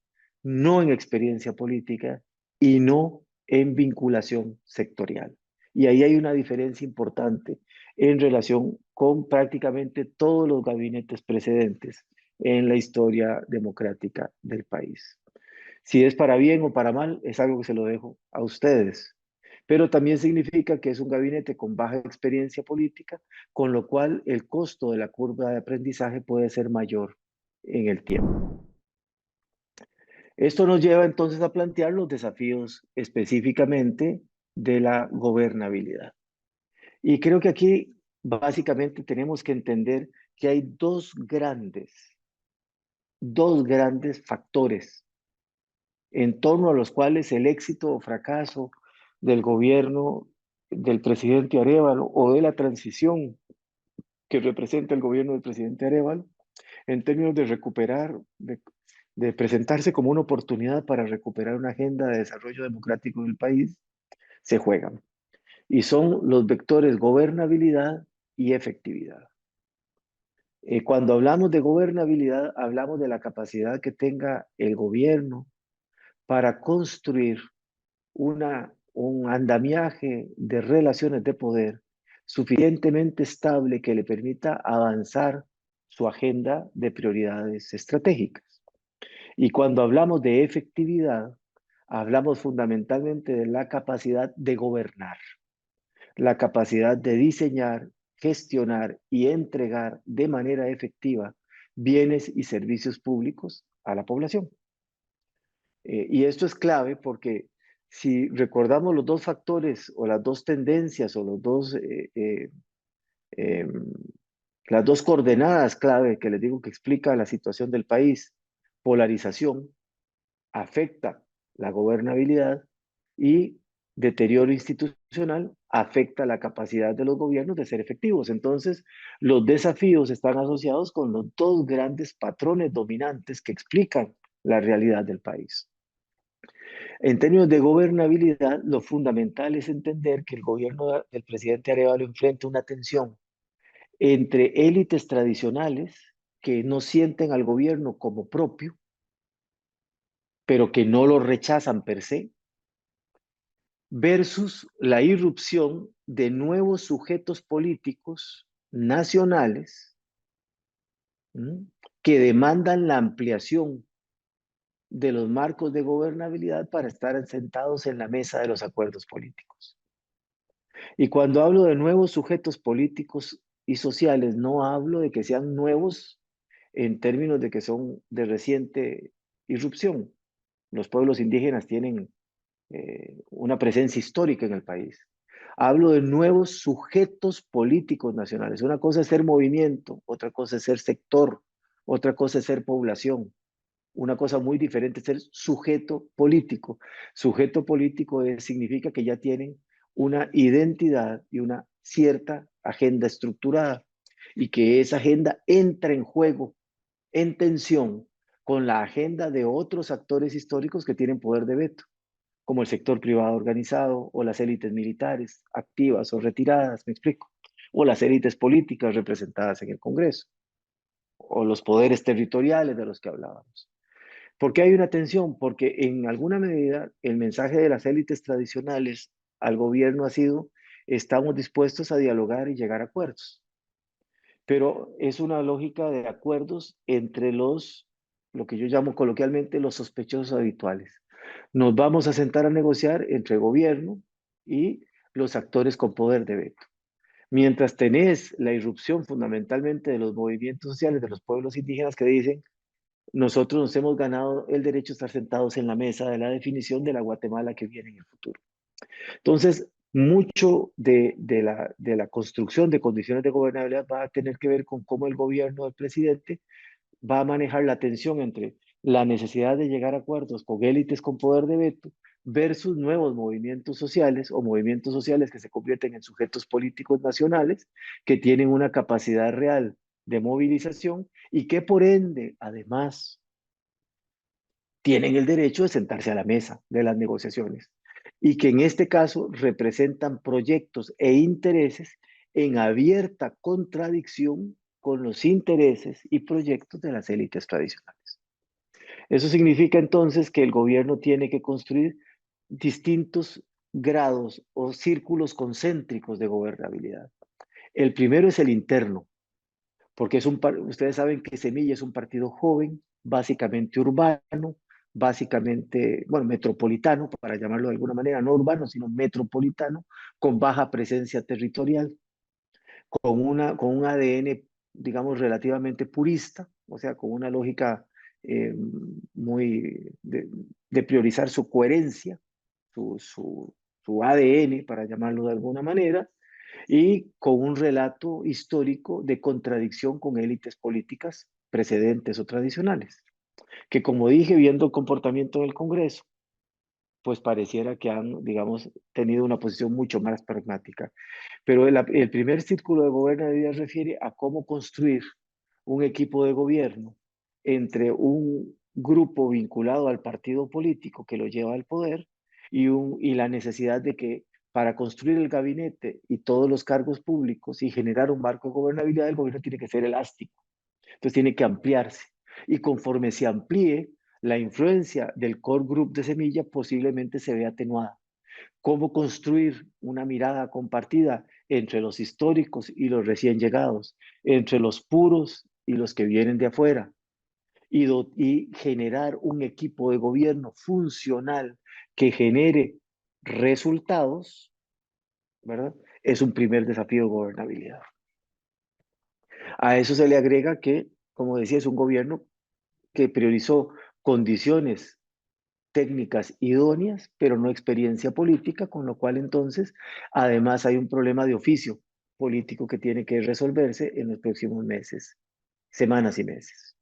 no en experiencia política y no en vinculación sectorial. Y ahí hay una diferencia importante en relación con prácticamente todos los gabinetes precedentes en la historia democrática del país. Si es para bien o para mal, es algo que se lo dejo a ustedes. Pero también significa que es un gabinete con baja experiencia política, con lo cual el costo de la curva de aprendizaje puede ser mayor en el tiempo. Esto nos lleva entonces a plantear los desafíos específicamente de la gobernabilidad. Y creo que aquí básicamente tenemos que entender que hay dos grandes factores en torno a los cuales el éxito o fracaso del gobierno del presidente Arévalo o de la transición que representa el gobierno del presidente Arévalo en términos de recuperar, de presentarse como una oportunidad para recuperar una agenda de desarrollo democrático del país, se juegan. Y son los vectores gobernabilidad y efectividad. Cuando hablamos de gobernabilidad, hablamos de la capacidad que tenga el gobierno para construir un andamiaje de relaciones de poder suficientemente estable que le permita avanzar su agenda de prioridades estratégicas. Y cuando hablamos de efectividad, hablamos fundamentalmente de la capacidad de gobernar, la capacidad de diseñar, gestionar y entregar de manera efectiva bienes y servicios públicos a la población. Y esto es clave porque si recordamos los dos factores o las dos tendencias o eh, las dos coordenadas clave que les digo que explica la situación del país, polarización afecta la gobernabilidad y deterioro institucional afecta la capacidad de los gobiernos de ser efectivos. Entonces, los desafíos están asociados con los dos grandes patrones dominantes que explican la realidad del país. En términos de gobernabilidad, lo fundamental es entender que el gobierno del presidente Arévalo enfrenta una tensión entre élites tradicionales que no sienten al gobierno como propio, pero que no lo rechazan per se, versus la irrupción de nuevos sujetos políticos nacionales, ¿m?, que demandan la ampliación de los marcos de gobernabilidad para estar sentados en la mesa de los acuerdos políticos. Y cuando hablo de nuevos sujetos políticos y sociales, no hablo de que sean nuevos en términos de que son de reciente irrupción. Los pueblos indígenas tienen una presencia histórica en el país. Hablo de nuevos sujetos políticos nacionales. Una cosa es ser movimiento, otra cosa es ser sector, otra cosa es ser población. Una cosa muy diferente es ser sujeto político. Sujeto político significa que ya tienen una identidad y una cierta agenda estructurada y que esa agenda entra en juego, en tensión con la agenda de otros actores históricos que tienen poder de veto, como el sector privado organizado o las élites militares, activas o retiradas, me explico, o las élites políticas representadas en el Congreso, o los poderes territoriales de los que hablábamos. ¿Por qué hay una tensión? Porque en alguna medida el mensaje de las élites tradicionales al gobierno ha sido: estamos dispuestos a dialogar y llegar a acuerdos. Pero es una lógica de acuerdos entre lo que yo llamo coloquialmente, los sospechosos habituales. Nos vamos a sentar a negociar entre gobierno y los actores con poder de veto. Mientras tenés la irrupción fundamentalmente de los movimientos sociales de los pueblos indígenas que dicen: nosotros nos hemos ganado el derecho a estar sentados en la mesa de la definición de la Guatemala que viene en el futuro. Entonces, mucho de la construcción de condiciones de gobernabilidad va a tener que ver con cómo el gobierno del presidente va a manejar la tensión entre la necesidad de llegar a acuerdos con élites con poder de veto versus nuevos movimientos sociales o movimientos sociales que se convierten en sujetos políticos nacionales que tienen una capacidad real de movilización y que por ende, además, tienen el derecho de sentarse a la mesa de las negociaciones y que en este caso representan proyectos e intereses en abierta contradicción con los intereses y proyectos de las élites tradicionales. Eso significa entonces que el gobierno tiene que construir distintos grados o círculos concéntricos de gobernabilidad. El primero es el interno, porque ustedes saben que Semilla es un partido joven, básicamente urbano, básicamente, bueno, metropolitano, para llamarlo de alguna manera, no urbano, sino metropolitano, con baja presencia territorial, con un ADN, digamos, relativamente purista, o sea, con una lógica eh, muy de priorizar su coherencia, su, su, su ADN, para llamarlo de alguna manera, y con un relato histórico de contradicción con élites políticas precedentes o tradicionales, que como dije, viendo el comportamiento del Congreso, pues pareciera que han, digamos, tenido una posición mucho más pragmática. Pero el primer círculo de gobernabilidad refiere a cómo construir un equipo de gobierno entre un grupo vinculado al partido político que lo lleva al poder y la necesidad de que para construir el gabinete y todos los cargos públicos y generar un marco de gobernabilidad, el gobierno tiene que ser elástico. Entonces tiene que ampliarse. Y conforme se amplíe, la influencia del core group de Semilla posiblemente se vea atenuada. Cómo construir una mirada compartida entre los históricos y los recién llegados, entre los puros y los que vienen de afuera, y generar un equipo de gobierno funcional que genere resultados, ¿verdad? Es un primer desafío de gobernabilidad. A eso se le agrega que, como decía, es un gobierno que priorizó condiciones técnicas idóneas, pero no experiencia política, con lo cual entonces además hay un problema de oficio político que tiene que resolverse en los próximos meses, semanas y meses.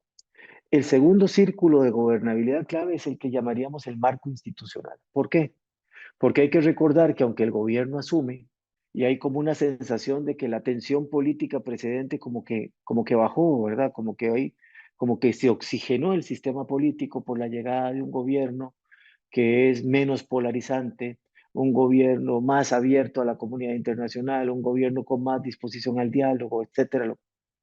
El segundo círculo de gobernabilidad clave es el que llamaríamos el marco institucional. ¿Por qué? Porque hay que recordar que aunque el gobierno asume y hay como una sensación de que la tensión política precedente como que bajó, ¿verdad? Como que se oxigenó el sistema político por la llegada de un gobierno que es menos polarizante, un gobierno más abierto a la comunidad internacional, un gobierno con más disposición al diálogo, etcétera.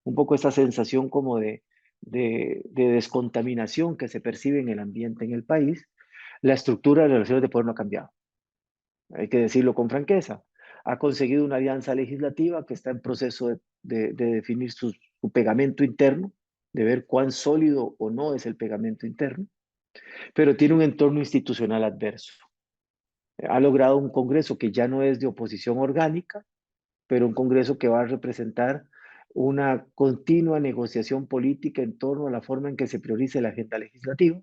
Un poco esa sensación como de descontaminación que se percibe en el ambiente en el país, la estructura de relaciones de poder no ha cambiado. Hay que decirlo con franqueza. Ha conseguido una alianza legislativa que está en proceso de definir su pegamento interno, de ver cuán sólido o no es el pegamento interno, pero tiene un entorno institucional adverso. Ha logrado un Congreso que ya no es de oposición orgánica, pero un Congreso que va a representar una continua negociación política en torno a la forma en que se priorice la agenda legislativa,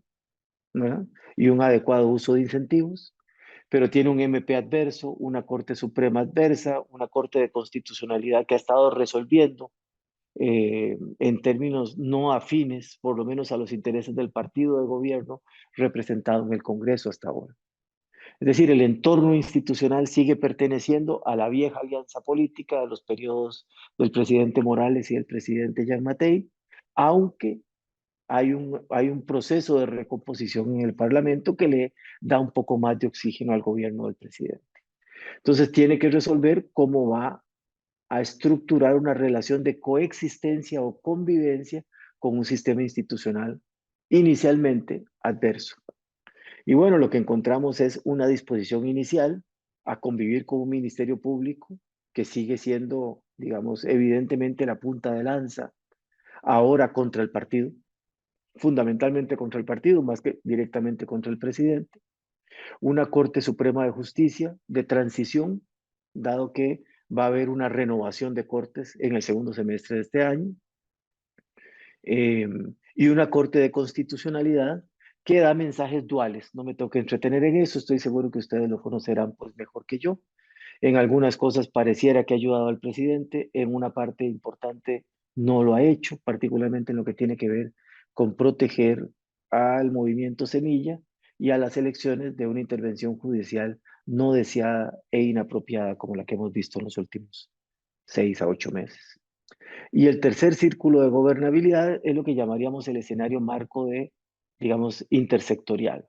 ¿verdad? Y un adecuado uso de incentivos, pero tiene un MP adverso, una Corte Suprema adversa, una Corte de Constitucionalidad que ha estado resolviendo en términos no afines, por lo menos a los intereses del partido de gobierno representado en el Congreso hasta ahora. Es decir, el entorno institucional sigue perteneciendo a la vieja alianza política de los periodos del presidente Morales y del presidente Jean Matei, aunque hay un proceso de recomposición en el Parlamento que le da un poco más de oxígeno al gobierno del presidente. Entonces tiene que resolver cómo va a estructurar una relación de coexistencia o convivencia con un sistema institucional inicialmente adverso. Y bueno, lo que encontramos es una disposición inicial a convivir con un ministerio público que sigue siendo, digamos, evidentemente la punta de lanza ahora contra el partido, fundamentalmente contra el partido, más que directamente contra el presidente. Una Corte Suprema de Justicia de transición, dado que va a haber una renovación de cortes en el segundo semestre de este año. eh, y una Corte de Constitucionalidad que da mensajes duales. No me toca entretener en eso, estoy seguro que ustedes lo conocerán pues mejor que yo. En algunas cosas pareciera que ha ayudado al presidente, en una parte importante no lo ha hecho, particularmente en lo que tiene que ver con proteger al movimiento Semilla y a las elecciones de una intervención judicial no deseada e inapropiada como la que hemos visto en los últimos 6 a 8 meses. Y el tercer círculo de gobernabilidad es lo que llamaríamos el escenario marco de, digamos, intersectorial.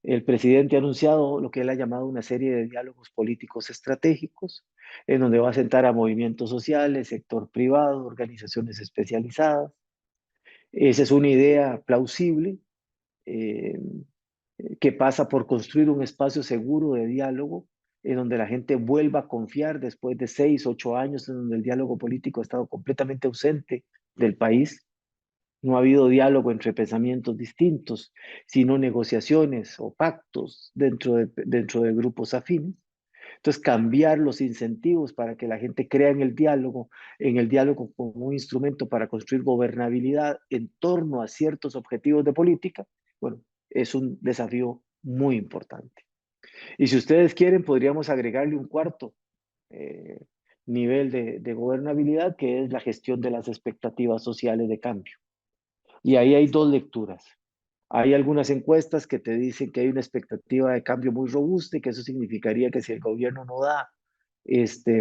El presidente ha anunciado lo que él ha llamado una serie de diálogos políticos estratégicos, en donde va a sentar a movimientos sociales, sector privado, organizaciones especializadas. Esa es una idea plausible, eh, que pasa por construir un espacio seguro de diálogo en donde la gente vuelva a confiar después de 6, 8 años en donde el diálogo político ha estado completamente ausente del país. No ha habido diálogo entre pensamientos distintos, sino negociaciones o pactos dentro de grupos afines. Entonces, cambiar los incentivos para que la gente crea en el diálogo como un instrumento para construir gobernabilidad en torno a ciertos objetivos de política, bueno, es un desafío muy importante. Y si ustedes quieren, podríamos agregarle un cuarto eh, nivel de gobernabilidad, que es la gestión de las expectativas sociales de cambio. Y ahí hay dos lecturas. Hay algunas encuestas que te dicen que hay una expectativa de cambio muy robusta y que eso significaría que si el gobierno no da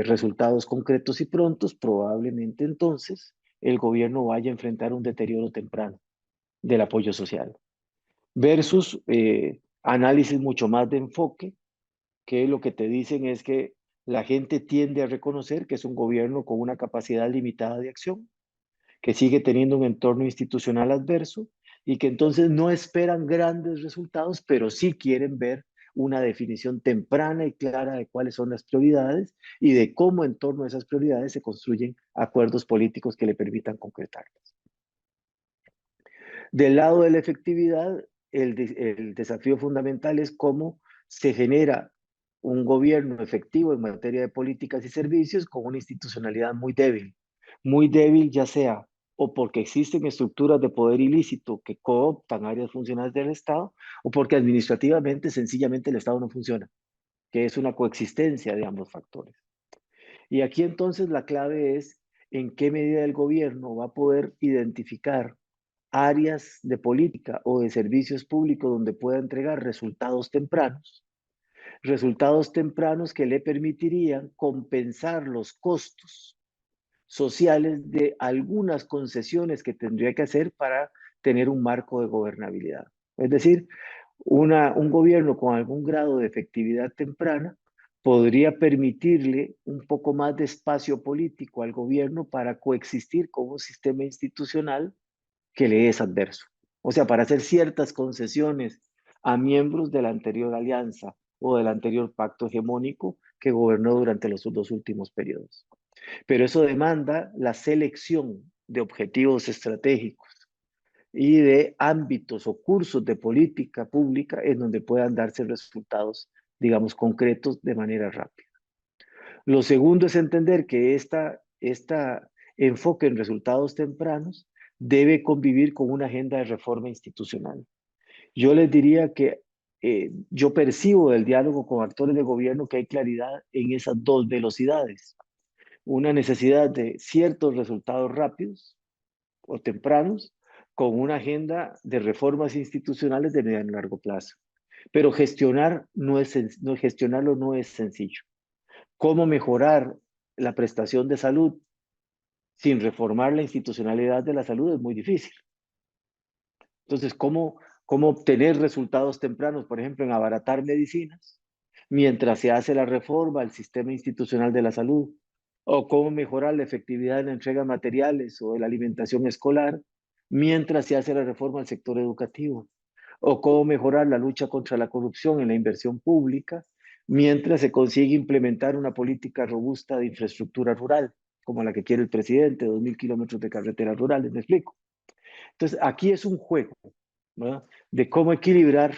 resultados concretos y prontos, probablemente entonces el gobierno vaya a enfrentar un deterioro temprano del apoyo social. Versus análisis mucho más de enfoque, que lo que te dicen es que la gente tiende a reconocer que es un gobierno con una capacidad limitada de acción, que sigue teniendo un entorno institucional adverso y que entonces no esperan grandes resultados, pero sí quieren ver una definición temprana y clara de cuáles son las prioridades y de cómo en torno a esas prioridades se construyen acuerdos políticos que le permitan concretarlas. Del lado de la efectividad, el desafío fundamental es cómo se genera un gobierno efectivo en materia de políticas y servicios con una institucionalidad muy débil ya sea o porque existen estructuras de poder ilícito que cooptan áreas funcionales del Estado, o porque administrativamente, sencillamente, el Estado no funciona, que es una coexistencia de ambos factores. Y aquí entonces la clave es en qué medida el gobierno va a poder identificar áreas de política o de servicios públicos donde pueda entregar resultados tempranos que le permitirían compensar los costos sociales de algunas concesiones que tendría que hacer para tener un marco de gobernabilidad. Es decir, un gobierno con algún grado de efectividad temprana podría permitirle un poco más de espacio político al gobierno para coexistir con un sistema institucional que le es adverso. O sea, para hacer ciertas concesiones a miembros de la anterior alianza o del anterior pacto hegemónico que gobernó durante los dos últimos periodos. Pero eso demanda la selección de objetivos estratégicos y de ámbitos o cursos de política pública en donde puedan darse resultados, digamos, concretos de manera rápida. Lo segundo es entender que esta enfoque en resultados tempranos debe convivir con una agenda de reforma institucional. Yo les diría que yo percibo del diálogo con actores de gobierno que hay claridad en esas dos velocidades. Una necesidad de ciertos resultados rápidos o tempranos con una agenda de reformas institucionales de mediano y largo plazo. Pero gestionarlo no es sencillo. ¿Cómo mejorar la prestación de salud sin reformar la institucionalidad de la salud? Es muy difícil. Entonces, ¿cómo obtener resultados tempranos, por ejemplo, en abaratar medicinas, mientras se hace la reforma al sistema institucional de la salud? ¿O cómo mejorar la efectividad en la entrega de materiales o de la alimentación escolar, mientras se hace la reforma al sector educativo? ¿O cómo mejorar la lucha contra la corrupción en la inversión pública, mientras se consigue implementar una política robusta de infraestructura rural, como la que quiere el presidente, 2.000 kilómetros de carreteras rurales? ¿Me explico? Entonces, aquí es un juego, ¿verdad?, de cómo equilibrar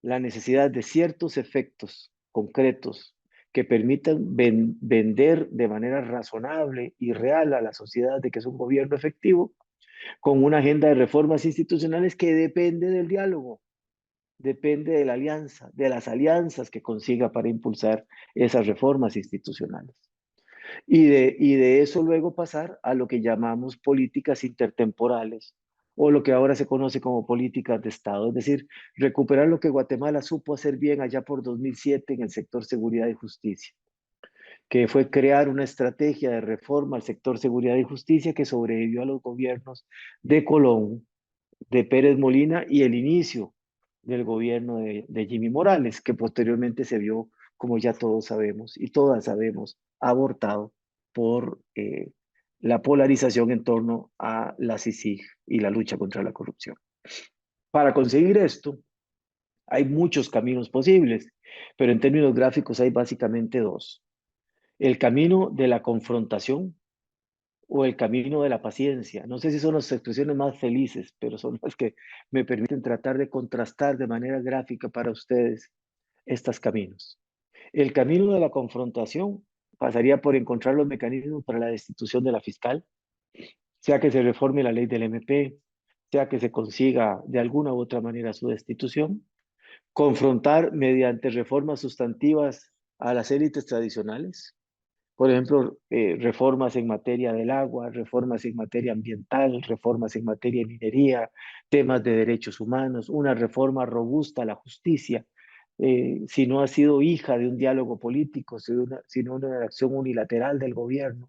la necesidad de ciertos efectos concretos que permitan vender de manera razonable y real a la sociedad de que es un gobierno efectivo, con una agenda de reformas institucionales que depende del diálogo, depende de la alianza, de las alianzas que consiga para impulsar esas reformas institucionales. Y de eso luego pasar a lo que llamamos políticas intertemporales o lo que ahora se conoce como políticas de Estado, es decir, recuperar lo que Guatemala supo hacer bien allá por 2007 en el sector seguridad y justicia, que fue crear una estrategia de reforma al sector seguridad y justicia que sobrevivió a los gobiernos de Colón, de Pérez Molina y el inicio del gobierno de Jimmy Morales, que posteriormente se vio, como ya todos sabemos y todas sabemos, abortado por la polarización en torno a la CICIG y la lucha contra la corrupción. Para conseguir esto, hay muchos caminos posibles, pero en términos gráficos hay básicamente dos. El camino de la confrontación o el camino de la paciencia. No sé si son las expresiones más felices, pero son las que me permiten tratar de contrastar de manera gráfica para ustedes estos caminos. El camino de la confrontación pasaría por encontrar los mecanismos para la destitución de la fiscal, sea que se reforme la ley del MP, sea que se consiga de alguna u otra manera su destitución, confrontar mediante reformas sustantivas a las élites tradicionales, por ejemplo, reformas en materia del agua, reformas en materia ambiental, reformas en materia de minería, temas de derechos humanos, una reforma robusta a la justicia, si no ha sido hija de un diálogo político, sino una acción unilateral del gobierno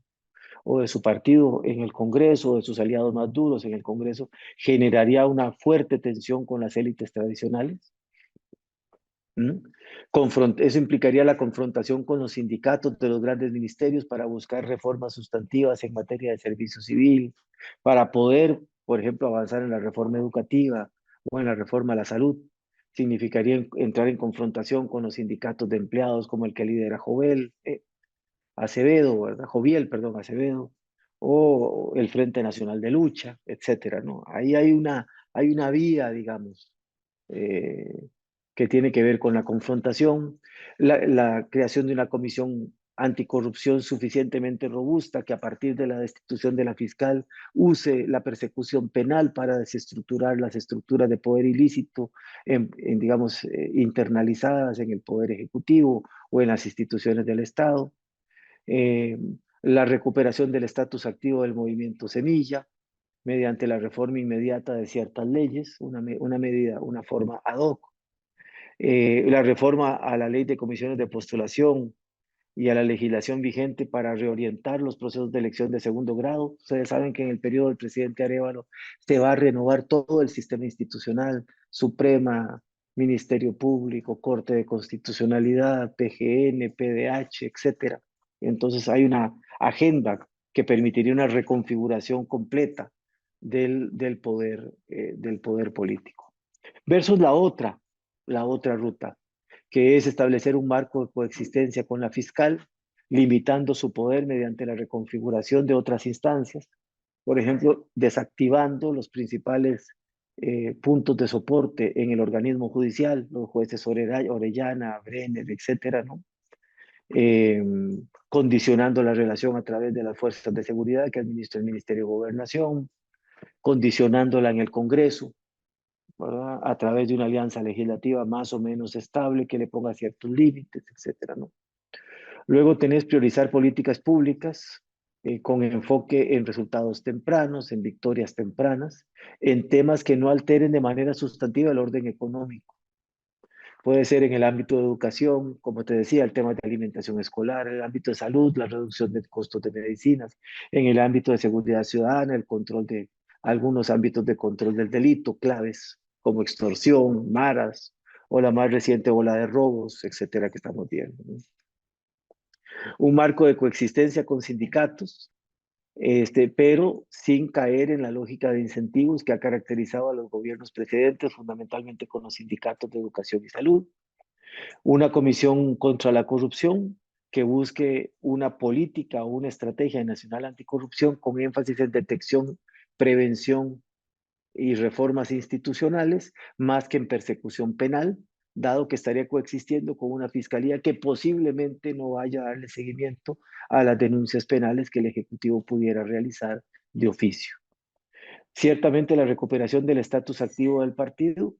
o de su partido en el Congreso, o de sus aliados más duros en el Congreso, generaría una fuerte tensión con las élites tradicionales. ¿Mm? Eso implicaría la confrontación con los sindicatos de los grandes ministerios para buscar reformas sustantivas en materia de servicio civil, para poder, por ejemplo, avanzar en la reforma educativa o en la reforma a la salud. Significaría entrar en confrontación con los sindicatos de empleados como el que lidera Acevedo, ¿verdad? Joviel, perdón, Acevedo, o el Frente Nacional de Lucha, etcétera, ¿no? Ahí hay una vía, digamos, eh, que tiene que ver con la confrontación, la creación de una comisión anticorrupción suficientemente robusta que a partir de la destitución de la fiscal use la persecución penal para desestructurar las estructuras de poder ilícito digamos, internalizadas en el poder ejecutivo o en las instituciones del Estado, eh, la recuperación del estatus activo del movimiento Semilla, mediante la reforma inmediata de ciertas leyes, una medida, una forma ad hoc, la reforma a la ley de comisiones de postulación y a la legislación vigente para reorientar los procesos de elección de segundo grado. Ustedes saben que en el periodo del presidente Arévalo se va a renovar todo el sistema institucional, Suprema, Ministerio Público, Corte de Constitucionalidad, PGN, PDH, etcétera. Entonces hay una agenda que permitiría una reconfiguración completa del poder político. Versus la otra ruta, que es establecer un marco de coexistencia con la fiscal, limitando su poder mediante la reconfiguración de otras instancias, por ejemplo, desactivando los principales puntos de soporte en el organismo judicial, los jueces Orellana, Brenner, etcétera, ¿no? Eh, Condicionando la relación a través de las fuerzas de seguridad que administra el Ministerio de Gobernación, condicionándola en el Congreso, ¿verdad? A través de una alianza legislativa más o menos estable que le ponga ciertos límites, etcétera, ¿no? Luego tenés priorizar políticas públicas con enfoque en resultados tempranos, en victorias tempranas, en temas que no alteren de manera sustantiva el orden económico. Puede ser en el ámbito de educación, como te decía, el tema de alimentación escolar, en el ámbito de salud, la reducción de costos de medicinas, en el ámbito de seguridad ciudadana, el control de algunos ámbitos de control del delito, claves como extorsión, maras, o la más reciente ola de robos, etcétera, que estamos viendo, ¿no? Un marco de coexistencia con sindicatos, pero sin caer en la lógica de incentivos que ha caracterizado a los gobiernos precedentes, fundamentalmente con los sindicatos de educación y salud. Una comisión contra la corrupción que busque una política o una estrategia nacional anticorrupción con énfasis en detección, prevención y reformas institucionales, más que en persecución penal, dado que estaría coexistiendo con una fiscalía que posiblemente no vaya a darle seguimiento a las denuncias penales que el Ejecutivo pudiera realizar de oficio. Ciertamente la recuperación del estatus activo del partido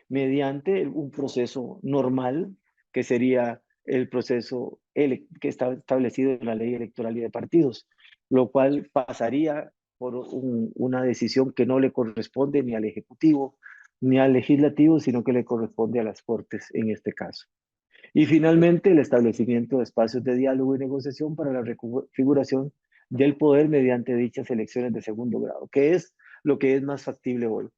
mediante un proceso normal, que sería el proceso que está establecido en la ley electoral y de partidos, lo cual pasaría por una decisión que no le corresponde ni al Ejecutivo ni al Legislativo, sino que le corresponde a las Cortes en este caso. Y finalmente, el establecimiento de espacios de diálogo y negociación para la reconfiguración del poder mediante dichas elecciones de segundo grado, que es lo que es más factible hoy,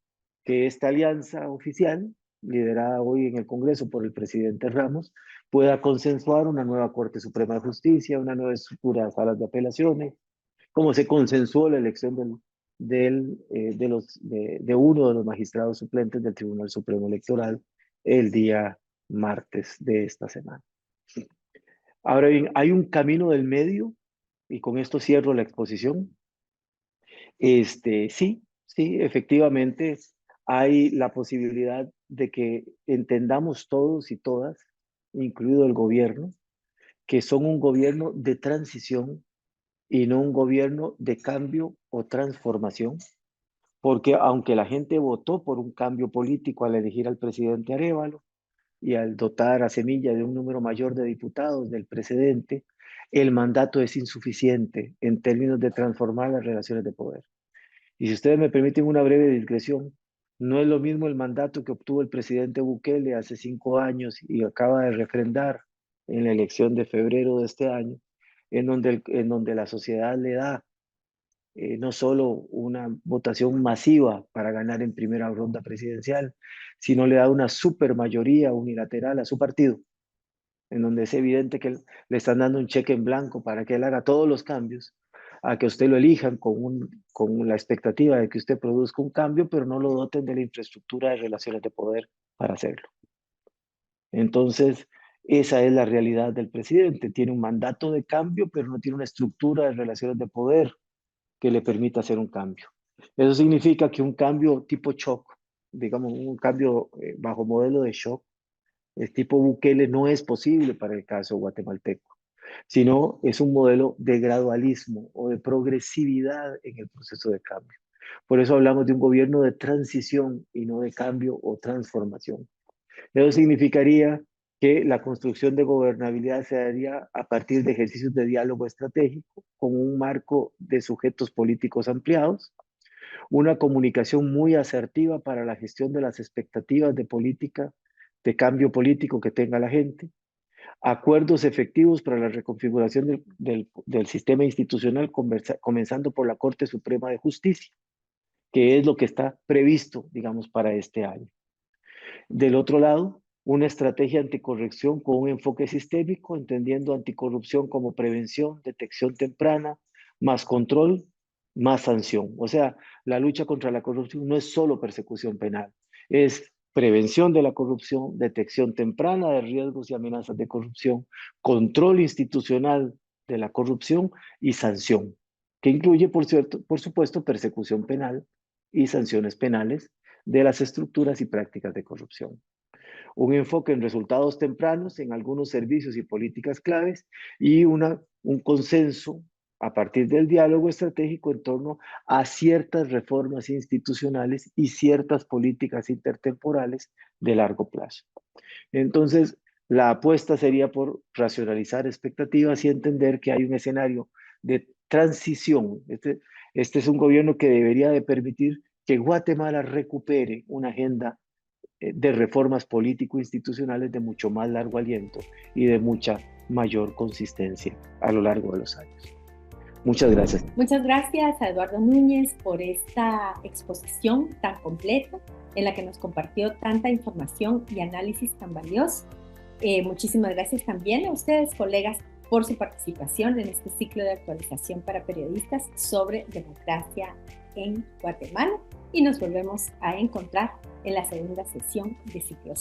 que esta alianza oficial, liderada hoy en el Congreso por el presidente Ramos, pueda consensuar una nueva Corte Suprema de Justicia, una nueva estructura de salas de apelaciones, como se consensuó la elección de uno de los magistrados suplentes del Tribunal Supremo Electoral el día martes de esta semana. Ahora bien, hay un camino del medio, y con esto cierro la exposición. Sí, efectivamente hay la posibilidad de que entendamos todos y todas, incluido el gobierno, que son un gobierno de transición y no un gobierno de cambio o transformación, porque aunque la gente votó por un cambio político al elegir al presidente Arévalo y al dotar a Semilla de un número mayor de diputados del precedente, el mandato es insuficiente en términos de transformar las relaciones de poder. Y si ustedes me permiten una breve digresión, no es lo mismo el mandato que obtuvo el presidente Bukele hace 5 años y acaba de refrendar en la elección de febrero de este año, en donde la sociedad le da no solo una votación masiva para ganar en primera ronda presidencial, sino le da una supermayoría unilateral a su partido, en donde es evidente que le están dando un cheque en blanco para que él haga todos los cambios, a que usted lo elijan con la expectativa de que usted produzca un cambio, pero no lo doten de la infraestructura de relaciones de poder para hacerlo. Entonces, esa es la realidad del presidente. Tiene un mandato de cambio, pero no tiene una estructura de relaciones de poder que le permita hacer un cambio. Eso significa que un cambio tipo shock, digamos un cambio bajo modelo de shock, el tipo Bukele no es posible para el caso guatemalteco, sino es un modelo de gradualismo o de progresividad en el proceso de cambio. Por eso hablamos de un gobierno de transición y no de cambio o transformación. Eso significaría que la construcción de gobernabilidad se daría a partir de ejercicios de diálogo estratégico con un marco de sujetos políticos ampliados, una comunicación muy asertiva para la gestión de las expectativas de política, de cambio político que tenga la gente, acuerdos efectivos para la reconfiguración del sistema institucional, comenzando por la Corte Suprema de Justicia, que es lo que está previsto, digamos, para este año. Del otro lado, una estrategia anticorrupción con un enfoque sistémico, entendiendo anticorrupción como prevención, detección temprana, más control, más sanción. O sea, la lucha contra la corrupción no es solo persecución penal, es prevención de la corrupción, detección temprana de riesgos y amenazas de corrupción, control institucional de la corrupción y sanción, que incluye, por supuesto, persecución penal y sanciones penales de las estructuras y prácticas de corrupción. Un enfoque en resultados tempranos en algunos servicios y políticas claves y un consenso a partir del diálogo estratégico en torno a ciertas reformas institucionales y ciertas políticas intertemporales de largo plazo. Entonces, la apuesta sería por racionalizar expectativas y entender que hay un escenario de transición. Este es un gobierno que debería de permitir que Guatemala recupere una agenda de reformas político-institucionales de mucho más largo aliento y de mucha mayor consistencia a lo largo de los años. Muchas gracias. Muchas gracias a Eduardo Núñez por esta exposición tan completa en la que nos compartió tanta información y análisis tan valioso. Muchísimas gracias también a ustedes, colegas, por su participación en este ciclo de actualización para periodistas sobre democracia en Guatemala y nos volvemos a encontrar en la segunda sesión de Ciclo.